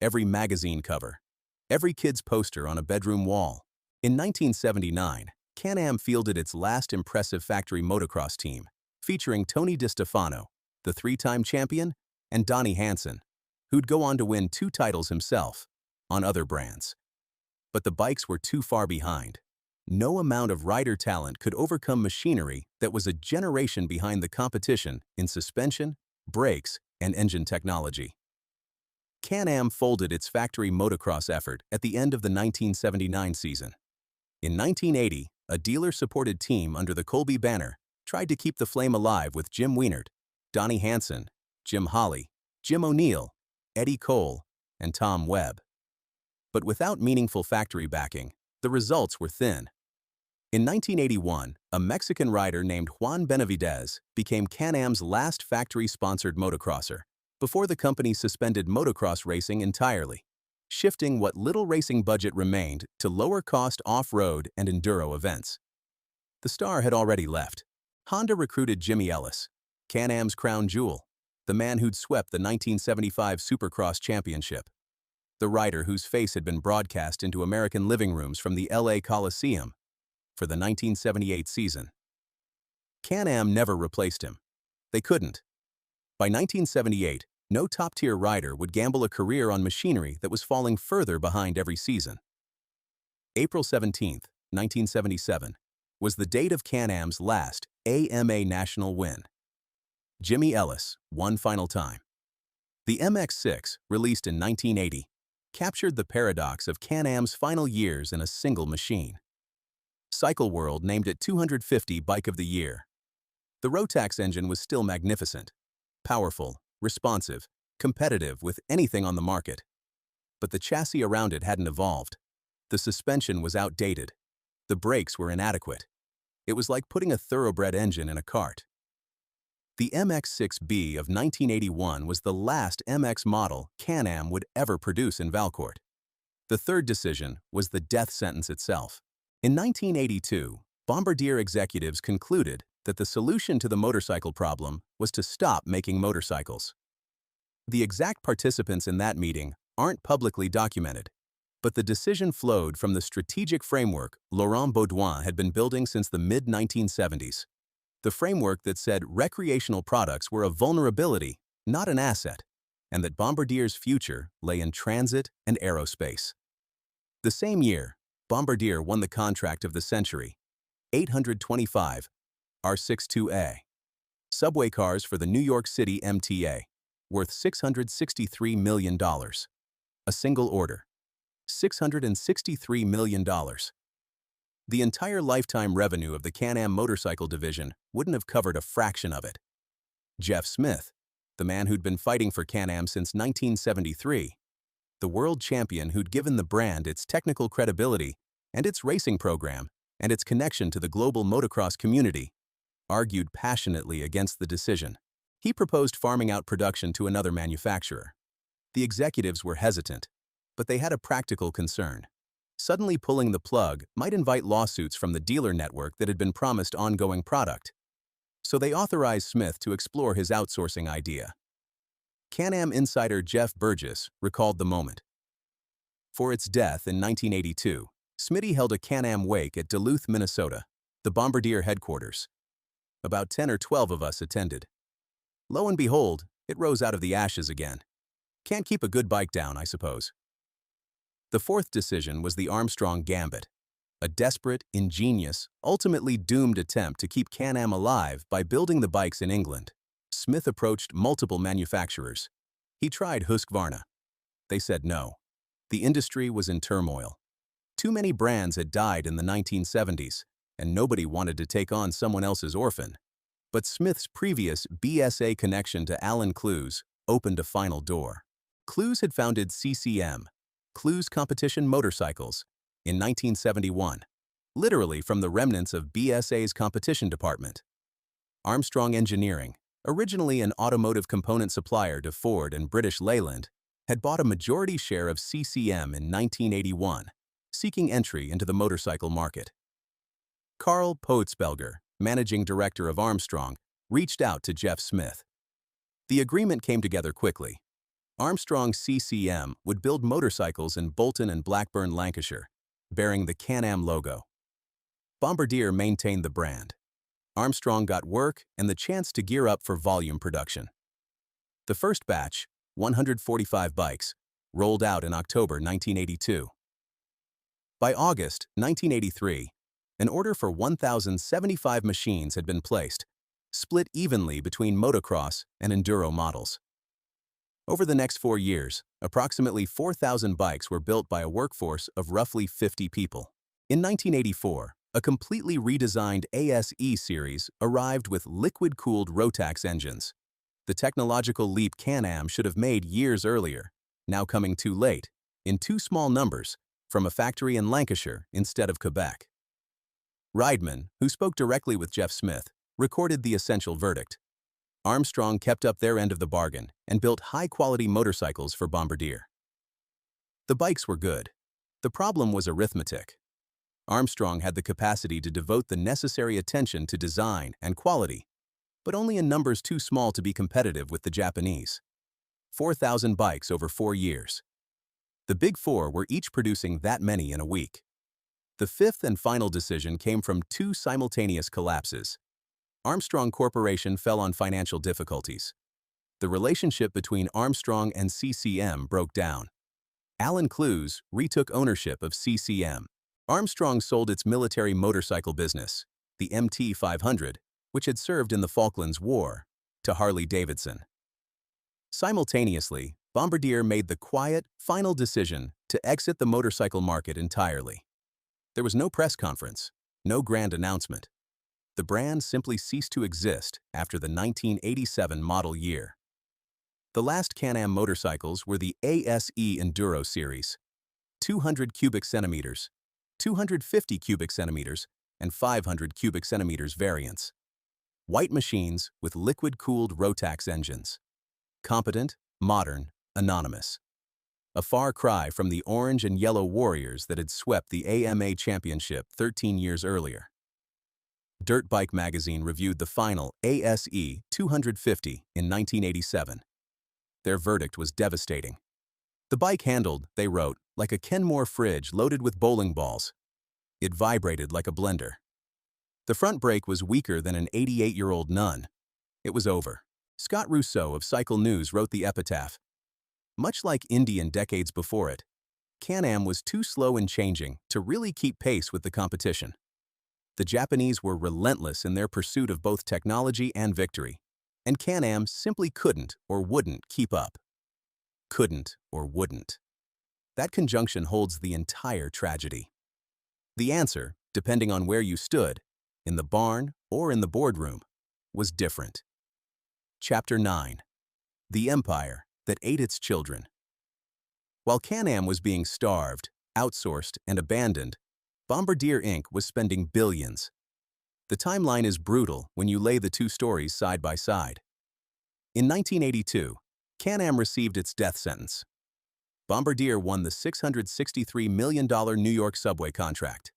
every magazine cover, every kid's poster on a bedroom wall. In 1979, Can-Am fielded its last impressive factory motocross team, featuring Tony DiStefano, the 3-time champion, and Donnie Hansen, who'd go on to win 2 titles himself, on other brands. But the bikes were too far behind. No amount of rider talent could overcome machinery that was a generation behind the competition in suspension, brakes, and engine technology. Can-Am folded its factory motocross effort at the end of the 1979 season. In 1980, a dealer-supported team under the Colby banner tried to keep the flame alive with Jim Wienert, Donnie Hansen, Jim Holley, Jim O'Neill, Eddie Cole, and Tom Webb. But without meaningful factory backing, the results were thin. In 1981, a Mexican rider named Juan Benavidez became Can-Am's last factory-sponsored motocrosser, before the company suspended motocross racing entirely, shifting what little racing budget remained to lower-cost off-road and enduro events. The star had already left. Honda recruited Jimmy Ellis, Can-Am's crown jewel, the man who'd swept the 1975 Supercross Championship, the rider whose face had been broadcast into American living rooms from the LA Coliseum for the 1978 season. Can-Am never replaced him. They couldn't. By 1978, no top-tier rider would gamble a career on machinery that was falling further behind every season. April 17, 1977, was the date of Can-Am's last AMA national win. Jimmy Ellis, one final time. The MX-6, released in 1980, captured the paradox of Can-Am's final years in a single machine. Cycle World named it 250 Bike of the Year. The Rotax engine was still magnificent, powerful, responsive, competitive with anything on the market. But the chassis around it hadn't evolved. The suspension was outdated. The brakes were inadequate. It was like putting a thoroughbred engine in a cart. The MX-6B of 1981 was the last MX model Can-Am would ever produce in Valcourt. The third decision was the death sentence itself. In 1982, Bombardier executives concluded that the solution to the motorcycle problem was to stop making motorcycles. The exact participants in that meeting aren't publicly documented, but the decision flowed from the strategic framework Laurent Baudouin had been building since the mid-1970s. The framework that said recreational products were a vulnerability, not an asset, and that Bombardier's future lay in transit and aerospace. The same year, Bombardier won the contract of the century, 825 R62A, subway cars for the New York City MTA, worth $663 million. A single order, $663 million. The entire lifetime revenue of the Can-Am motorcycle division wouldn't have covered a fraction of it. Jeff Smith, the man who'd been fighting for Can-Am since 1973, the world champion who'd given the brand its technical credibility and its racing program and its connection to the global motocross community, argued passionately against the decision. He proposed farming out production to another manufacturer. The executives were hesitant, but they had a practical concern. Suddenly pulling the plug might invite lawsuits from the dealer network that had been promised ongoing product. So they authorized Smith to explore his outsourcing idea. Can-Am insider Jeff Burgess recalled the moment. For its death in 1982, Smitty held a Can-Am wake at Duluth, Minnesota, the Bombardier headquarters. About 10 or 12 of us attended. Lo and behold, it rose out of the ashes again. Can't keep a good bike down, I suppose. The fourth decision was the Armstrong Gambit, a desperate, ingenious, ultimately doomed attempt to keep Can-Am alive by building the bikes in England. Smith approached multiple manufacturers. He tried Husqvarna. They said no. The industry was in turmoil. Too many brands had died in the 1970s, and nobody wanted to take on someone else's orphan. But Smith's previous BSA connection to Alan Clues opened a final door. Clues had founded CCM, Clues Competition Motorcycles, in 1971, literally from the remnants of BSA's competition department. Armstrong Engineering, originally an automotive component supplier to Ford and British Leyland, had bought a majority share of CCM in 1981, seeking entry into the motorcycle market. Carl Poetzbelger, managing director of Armstrong, reached out to Jeff Smith. The agreement came together quickly. Armstrong CCM would build motorcycles in Bolton and Blackburn, Lancashire, bearing the Can-Am logo. Bombardier maintained the brand. Armstrong got work and the chance to gear up for volume production. The first batch, 145 bikes, rolled out in October 1982. By August 1983, an order for 1,075 machines had been placed, split evenly between motocross and enduro models. Over the next 4 years, approximately 4,000 bikes were built by a workforce of roughly 50 people. In 1984, a completely redesigned ASE series arrived with liquid-cooled Rotax engines. The technological leap Can-Am should have made years earlier, now coming too late, in too small numbers, from a factory in Lancashire instead of Quebec. Rideman, who spoke directly with Jeff Smith, recorded the essential verdict. Armstrong kept up their end of the bargain and built high-quality motorcycles for Bombardier. The bikes were good. The problem was arithmetic. Armstrong had the capacity to devote the necessary attention to design and quality, but only in numbers too small to be competitive with the Japanese. 4,000 bikes over 4 years. The Big Four were each producing that many in a week. The fifth and final decision came from 2 simultaneous collapses. Armstrong Corporation fell on financial difficulties. The relationship between Armstrong and CCM broke down. Alan Clues retook ownership of CCM. Armstrong sold its military motorcycle business, the MT-500, which had served in the Falklands War, to Harley-Davidson. Simultaneously, Bombardier made the quiet, final decision to exit the motorcycle market entirely. There was no press conference, no grand announcement. The brand simply ceased to exist after the 1987 model year. The last Can-Am motorcycles were the ASE Enduro series, 200 cubic centimeters, 250 cubic centimeters, and 500 cubic centimeters variants. White machines with liquid-cooled Rotax engines. Competent, modern, anonymous. A far cry from the orange and yellow warriors that had swept the AMA Championship 13 years earlier. Dirt Bike magazine reviewed the final ASE 250 in 1987. Their verdict was devastating. The bike handled, they wrote, like a Kenmore fridge loaded with bowling balls. It vibrated like a blender. The front brake was weaker than an 88-year-old nun. It was over. Scott Rousseau of Cycle News wrote the epitaph. Much like Indian decades before it, Can-Am was too slow in changing to really keep pace with the competition. The Japanese were relentless in their pursuit of both technology and victory, and Can-Am simply couldn't or wouldn't keep up. Couldn't or wouldn't. That conjunction holds the entire tragedy. The answer, depending on where you stood, in the barn or in the boardroom, was different. Chapter 9. The Empire that Ate Its Children. While Can-Am was being starved, outsourced, and abandoned, Bombardier Inc. was spending billions. The timeline is brutal when you lay the 2 stories side by side. In 1982, Can-Am received its death sentence. Bombardier won the $663 million New York subway contract.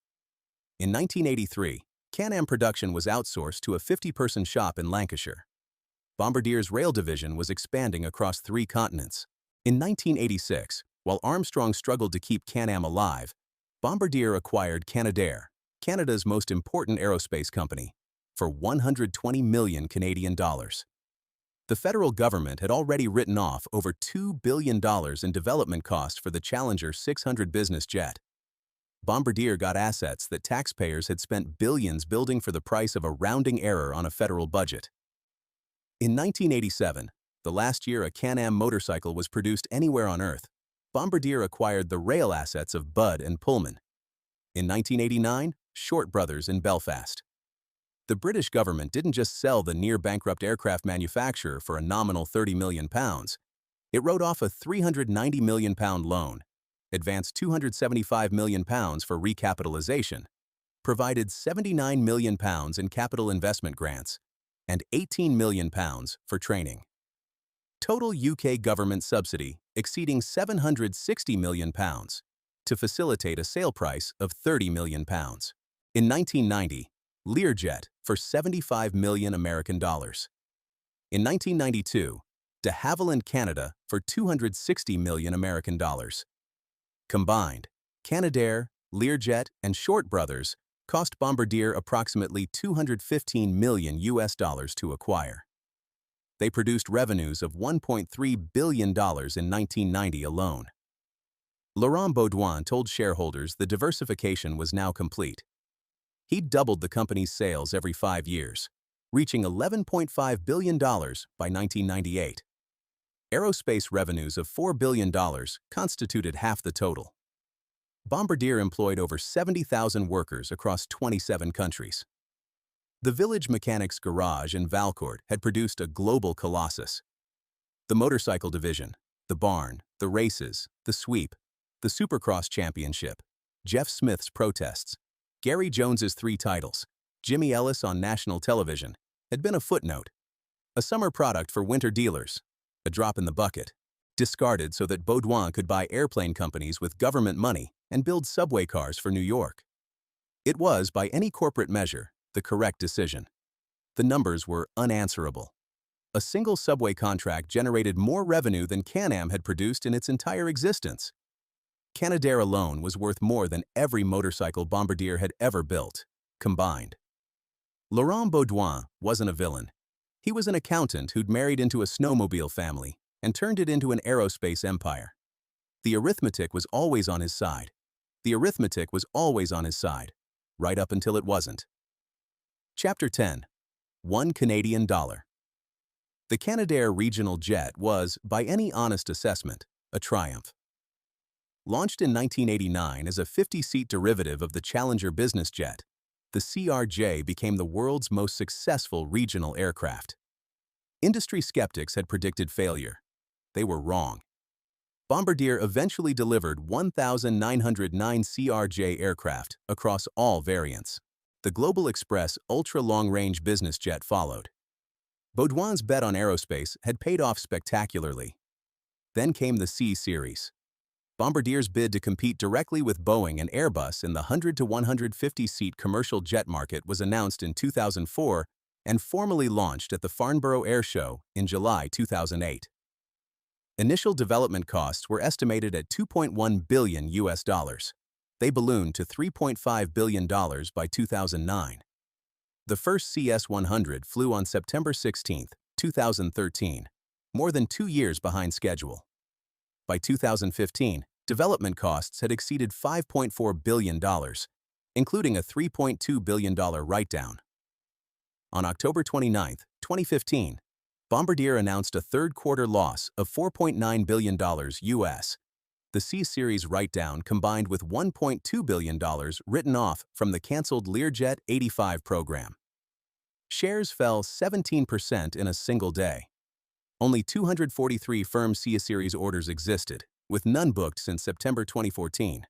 In 1983, Can-Am production was outsourced to a 50-person shop in Lancashire. Bombardier's rail division was expanding across 3 continents. In 1986, while Armstrong struggled to keep Can-Am alive, Bombardier acquired Canadair, Canada's most important aerospace company, for 120 million Canadian dollars. The federal government had already written off over $2 billion in development costs for the Challenger 600 business jet. Bombardier got assets that taxpayers had spent billions building for the price of a rounding error on a federal budget. In 1987, the last year a Can-Am motorcycle was produced anywhere on Earth, Bombardier acquired the rail assets of Budd and Pullman. In 1989, Short Brothers in Belfast. The British government didn't just sell the near-bankrupt aircraft manufacturer for a nominal £30 million. It wrote off a £390 million loan, advanced £275 million for recapitalization, provided £79 million in capital investment grants, and £18 million for training. Total UK government subsidy exceeding £760 million to facilitate a sale price of £30 million. In 1990, Learjet for $75 million American dollars. In 1992, de Havilland Canada for $260 million American dollars. Combined, Canadair, Learjet, and Short Brothers cost Bombardier approximately $215 million to acquire. They produced revenues of $1.3 billion in 1990 alone. Laurent Baudouin told shareholders the diversification was now complete. He'd doubled the company's sales every 5 years, reaching $11.5 billion by 1998. Aerospace revenues of $4 billion constituted half the total. Bombardier employed over 70,000 workers across 27 countries. The Village Mechanics Garage in Valcourt had produced a global colossus. The motorcycle division, the barn, the races, the sweep, the Supercross Championship, Jeff Smith's protests, Gary Jones's 3 titles, Jimmy Ellis on national television, had been a footnote, a summer product for winter dealers, a drop in the bucket, discarded so that Baudouin could buy airplane companies with government money and build subway cars for New York. It was, by any corporate measure, the correct decision. The numbers were unanswerable. A single subway contract generated more revenue than Can-Am had produced in its entire existence. Canadair alone was worth more than every motorcycle Bombardier had ever built, combined. Laurent Baudouin wasn't a villain. He was an accountant who'd married into a snowmobile family and turned it into an aerospace empire. The arithmetic was always on his side. Right up until it wasn't. Chapter 10. $1 Canadian. The Canadair regional jet was, by any honest assessment, a triumph. Launched in 1989 as a 50-seat derivative of the Challenger business jet, the CRJ became the world's most successful regional aircraft. Industry skeptics had predicted failure. They were wrong. Bombardier eventually delivered 1,909 CRJ aircraft across all variants. The Global Express ultra-long-range business jet followed. Baudouin's bet on aerospace had paid off spectacularly. Then came the C Series. Bombardier's bid to compete directly with Boeing and Airbus in the 100 to 150-seat commercial jet market was announced in 2004 and formally launched at the Farnborough Air Show in July 2008. Initial development costs were estimated at $2.1 billion. They ballooned to $3.5 billion by 2009. The first CS-100 flew on September 16, 2013, more than 2 years behind schedule. By 2015, development costs had exceeded $5.4 billion, including a $3.2 billion write-down. On October 29, 2015, Bombardier announced a third-quarter loss of $4.9 billion US. The C-Series write-down combined with $1.2 billion written off from the canceled Learjet 85 program. Shares fell 17% in a single day. Only 243 firm C-Series orders existed, with none booked since September 2014.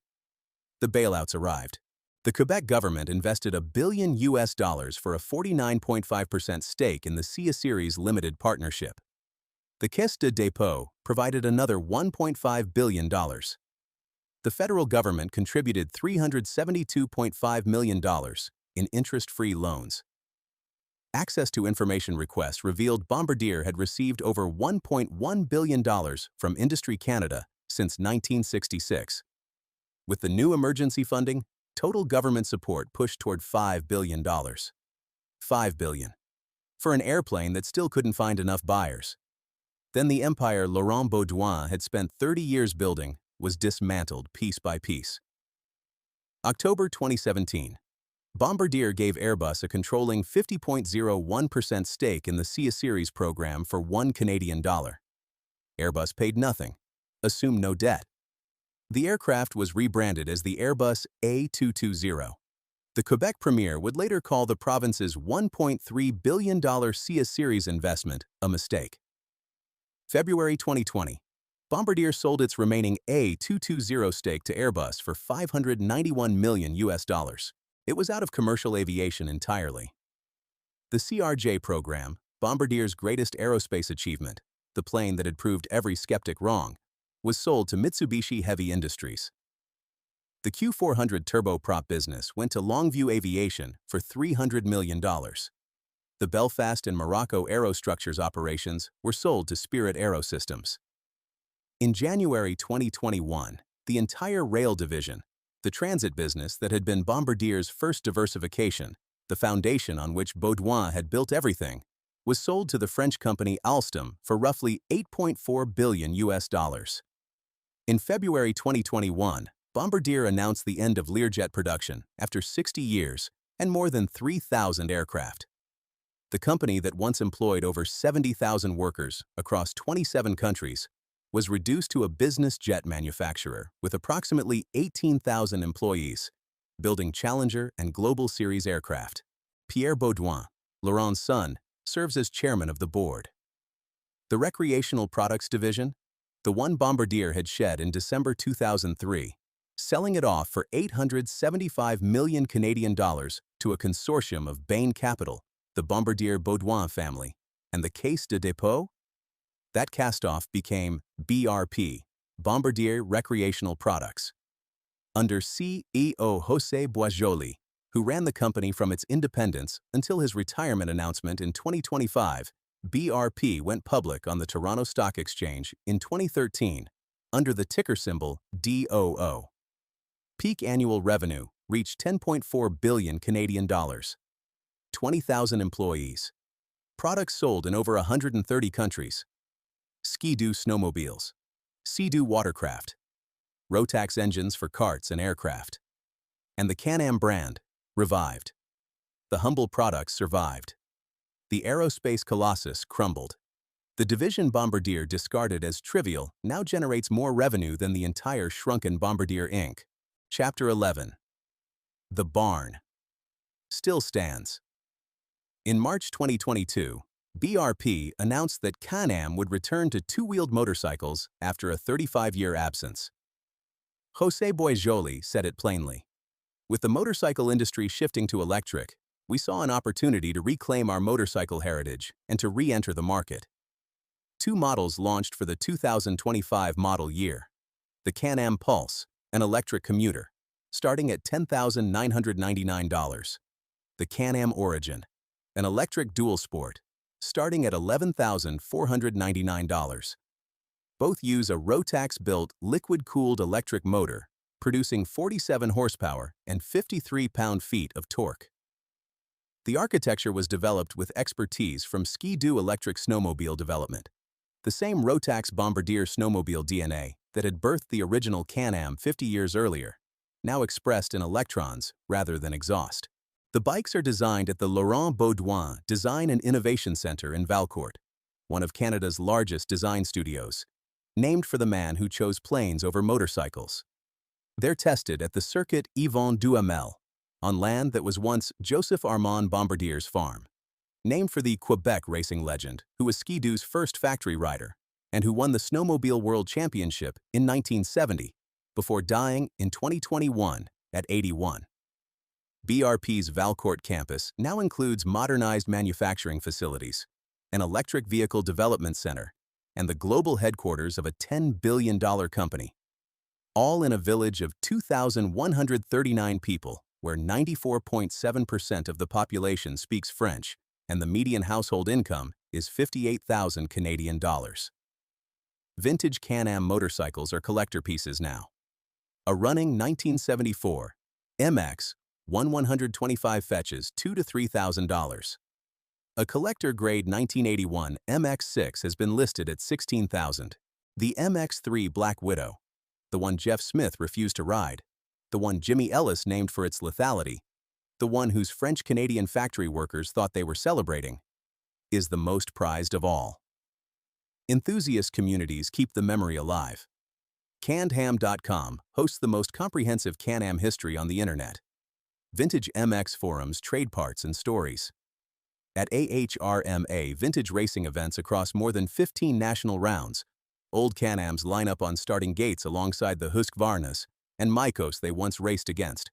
The bailouts arrived. The Quebec government invested $1 billion for a 49.5% stake in the C-Series limited partnership. The Caisse de dépôt provided another $1.5 billion. The federal government contributed $372.5 million in interest-free loans. Access to information requests revealed Bombardier had received over $1.1 billion from Industry Canada since 1966. With the new emergency funding, total government support pushed toward $5 billion. $5 billion. For an airplane that still couldn't find enough buyers. Then the empire Laurent Baudouin had spent 30 years building was dismantled piece by piece. October 2017. Bombardier gave Airbus a controlling 50.01% stake in the C-Series program for $1 Canadian. Airbus paid nothing, assumed no debt. The aircraft was rebranded as the Airbus A220. The Quebec Premier would later call the province's $1.3 billion C-Series investment a mistake. February 2020. Bombardier sold its remaining A220 stake to Airbus for $591 million. It was out of commercial aviation entirely. The CRJ program, Bombardier's greatest aerospace achievement, the plane that had proved every skeptic wrong, was sold to Mitsubishi Heavy Industries. The Q400 turboprop business went to Longview Aviation for $300 million. The Belfast and Morocco aerostructures operations were sold to Spirit Aerosystems. In January 2021, the entire rail division, the transit business that had been Bombardier's first diversification, the foundation on which Baudouin had built everything, was sold to the French company Alstom for roughly $8.4 billion. In February 2021, Bombardier announced the end of Learjet production after 60 years and more than 3,000 aircraft. The company that once employed over 70,000 workers across 27 countries was reduced to a business jet manufacturer with approximately 18,000 employees, building Challenger and Global Series aircraft. Pierre Baudouin, Laurent's son, serves as chairman of the board. The recreational products division, the one Bombardier had shed in December 2003, selling it off for 875 million Canadian dollars to a consortium of Bain Capital, the Bombardier Baudouin family, and the Caisse de dépôt. That cast-off became BRP, Bombardier Recreational Products. Under CEO José Boisjoli, who ran the company from its independence until his retirement announcement in 2025, BRP went public on the Toronto Stock Exchange in 2013 under the ticker symbol DOO. Peak annual revenue reached 10.4 billion Canadian dollars. 20,000 employees. Products sold in over 130 countries. Ski-Doo snowmobiles. Sea-Doo watercraft. Rotax engines for carts and aircraft. And the Can-Am brand, revived. The humble products survived. The Aerospace colossus crumbled. The division Bombardier discarded as trivial now generates more revenue than the entire shrunken Bombardier Inc. Chapter 11. The Barn. Still stands. In March 2022, BRP announced that Can-Am would return to two-wheeled motorcycles after a 35-year absence. José Boisjoli said it plainly. With the motorcycle industry shifting to electric, we saw an opportunity to reclaim our motorcycle heritage and to re-enter the market. Two models launched for the 2025 model year. The Can-Am Pulse, an electric commuter, starting at $10,999. The Can-Am Origin, an electric dual sport, starting at $11,499. Both use a Rotax-built liquid-cooled electric motor, producing 47 horsepower and 53 pound-feet of torque. The architecture was developed with expertise from Ski-Doo electric snowmobile development, the same Rotax Bombardier snowmobile DNA that had birthed the original Can-Am 50 years earlier, now expressed in electrons rather than exhaust. The bikes are designed at the Laurent Baudouin Design and Innovation Center in Valcourt, one of Canada's largest design studios, named for the man who chose planes over motorcycles. They're tested at the Circuit Yvon Duhamel, on land that was once Joseph-Armand Bombardier's farm, named for the Quebec racing legend who was Ski-Doo's first factory rider and who won the Snowmobile World Championship in 1970 before dying in 2021 at 81. BRP's Valcourt campus now includes modernized manufacturing facilities, an electric vehicle development center, and the global headquarters of a $10 billion company, all in a village of 2,139 people, where 94.7% of the population speaks French and the median household income is 58,000 Canadian dollars. Vintage Can-Am motorcycles are collector pieces now. A running 1974 MX 125 fetches $2,000 to $3,000. A collector-grade 1981 MX6 has been listed at $16,000. The MX3 Black Widow, the one Jeff Smith refused to ride, the one Jimmy Ellis named for its lethality, the one whose French-Canadian factory workers thought they were celebrating, is the most prized of all. Enthusiast communities keep the memory alive. CannedHam.com hosts the most comprehensive Can-Am history on the internet. Vintage MX forums trade parts and stories. At AHRMA vintage racing events across more than 15 national rounds, old Can-Ams line up on starting gates alongside the Husqvarnas and Maicos they once raced against.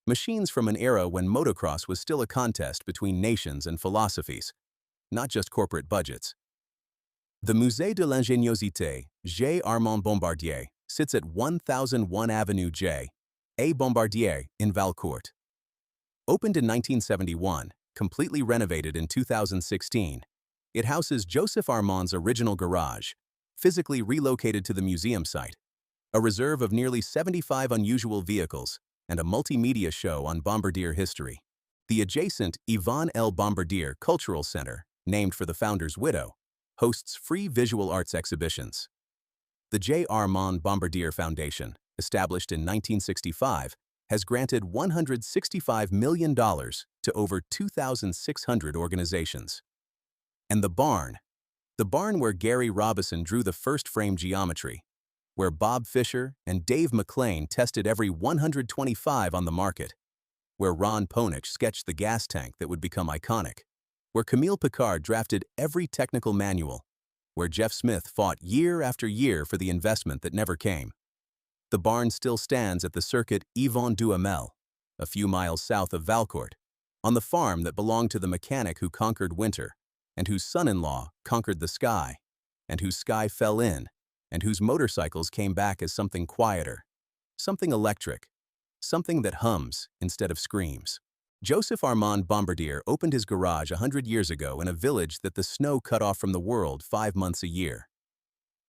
Machines from an era when motocross was still a contest between nations and philosophies, not just corporate budgets. The Musée de l'Ingéniosité Joseph-Armand Bombardier sits at 1001 Avenue J. A. Bombardier in Valcourt. Opened in 1971, completely renovated in 2016, it houses Joseph-Armand's original garage, physically relocated to the museum site, a reserve of nearly 75 unusual vehicles, and a multimedia show on Bombardier history. The adjacent Yvon L. Bombardier Cultural Center, named for the founder's widow, hosts free visual arts exhibitions. The Joseph-Armand Bombardier Foundation, established in 1965, has granted $165 million to over 2,600 organizations. And the barn where Gary Robison drew the first frame geometry, where Bob Fisher and Dave McLean tested every 125 on the market, where Ron Ponich sketched the gas tank that would become iconic, where Camille Picard drafted every technical manual, where Jeff Smith fought year after year for the investment that never came. The barn still stands at the circuit Yvon Duhamel, a few miles south of Valcourt, on the farm that belonged to the mechanic who conquered winter, and whose son-in-law conquered the sky, and whose sky fell in, and whose motorcycles came back as something quieter, something electric, something that hums instead of screams. Joseph-Armand Bombardier opened his garage 100 years ago in a village that the snow cut off from the world 5 months a year.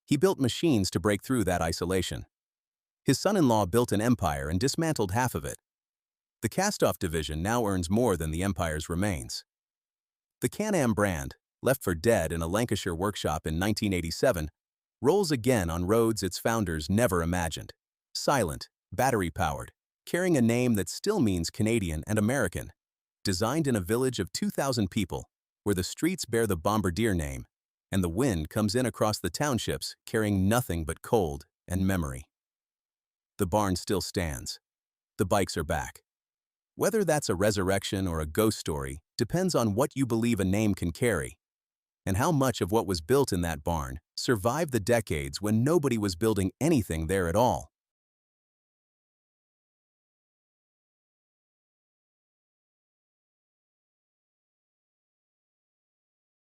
He built machines to break through that isolation. His son-in-law built an empire and dismantled half of it. The cast-off division now earns more than the empire's remains. The Can-Am brand, left for dead in a Lancashire workshop in 1987, rolls again on roads its founders never imagined. Silent, battery-powered, carrying a name that still means Canadian and American. Designed in a village of 2,000 people, where the streets bear the Bombardier name, and the wind comes in across the townships carrying nothing but cold and memory. The barn still stands. The bikes are back. Whether that's a resurrection or a ghost story depends on what you believe a name can carry, and how much of what was built in that barn survived the decades when nobody was building anything there at all.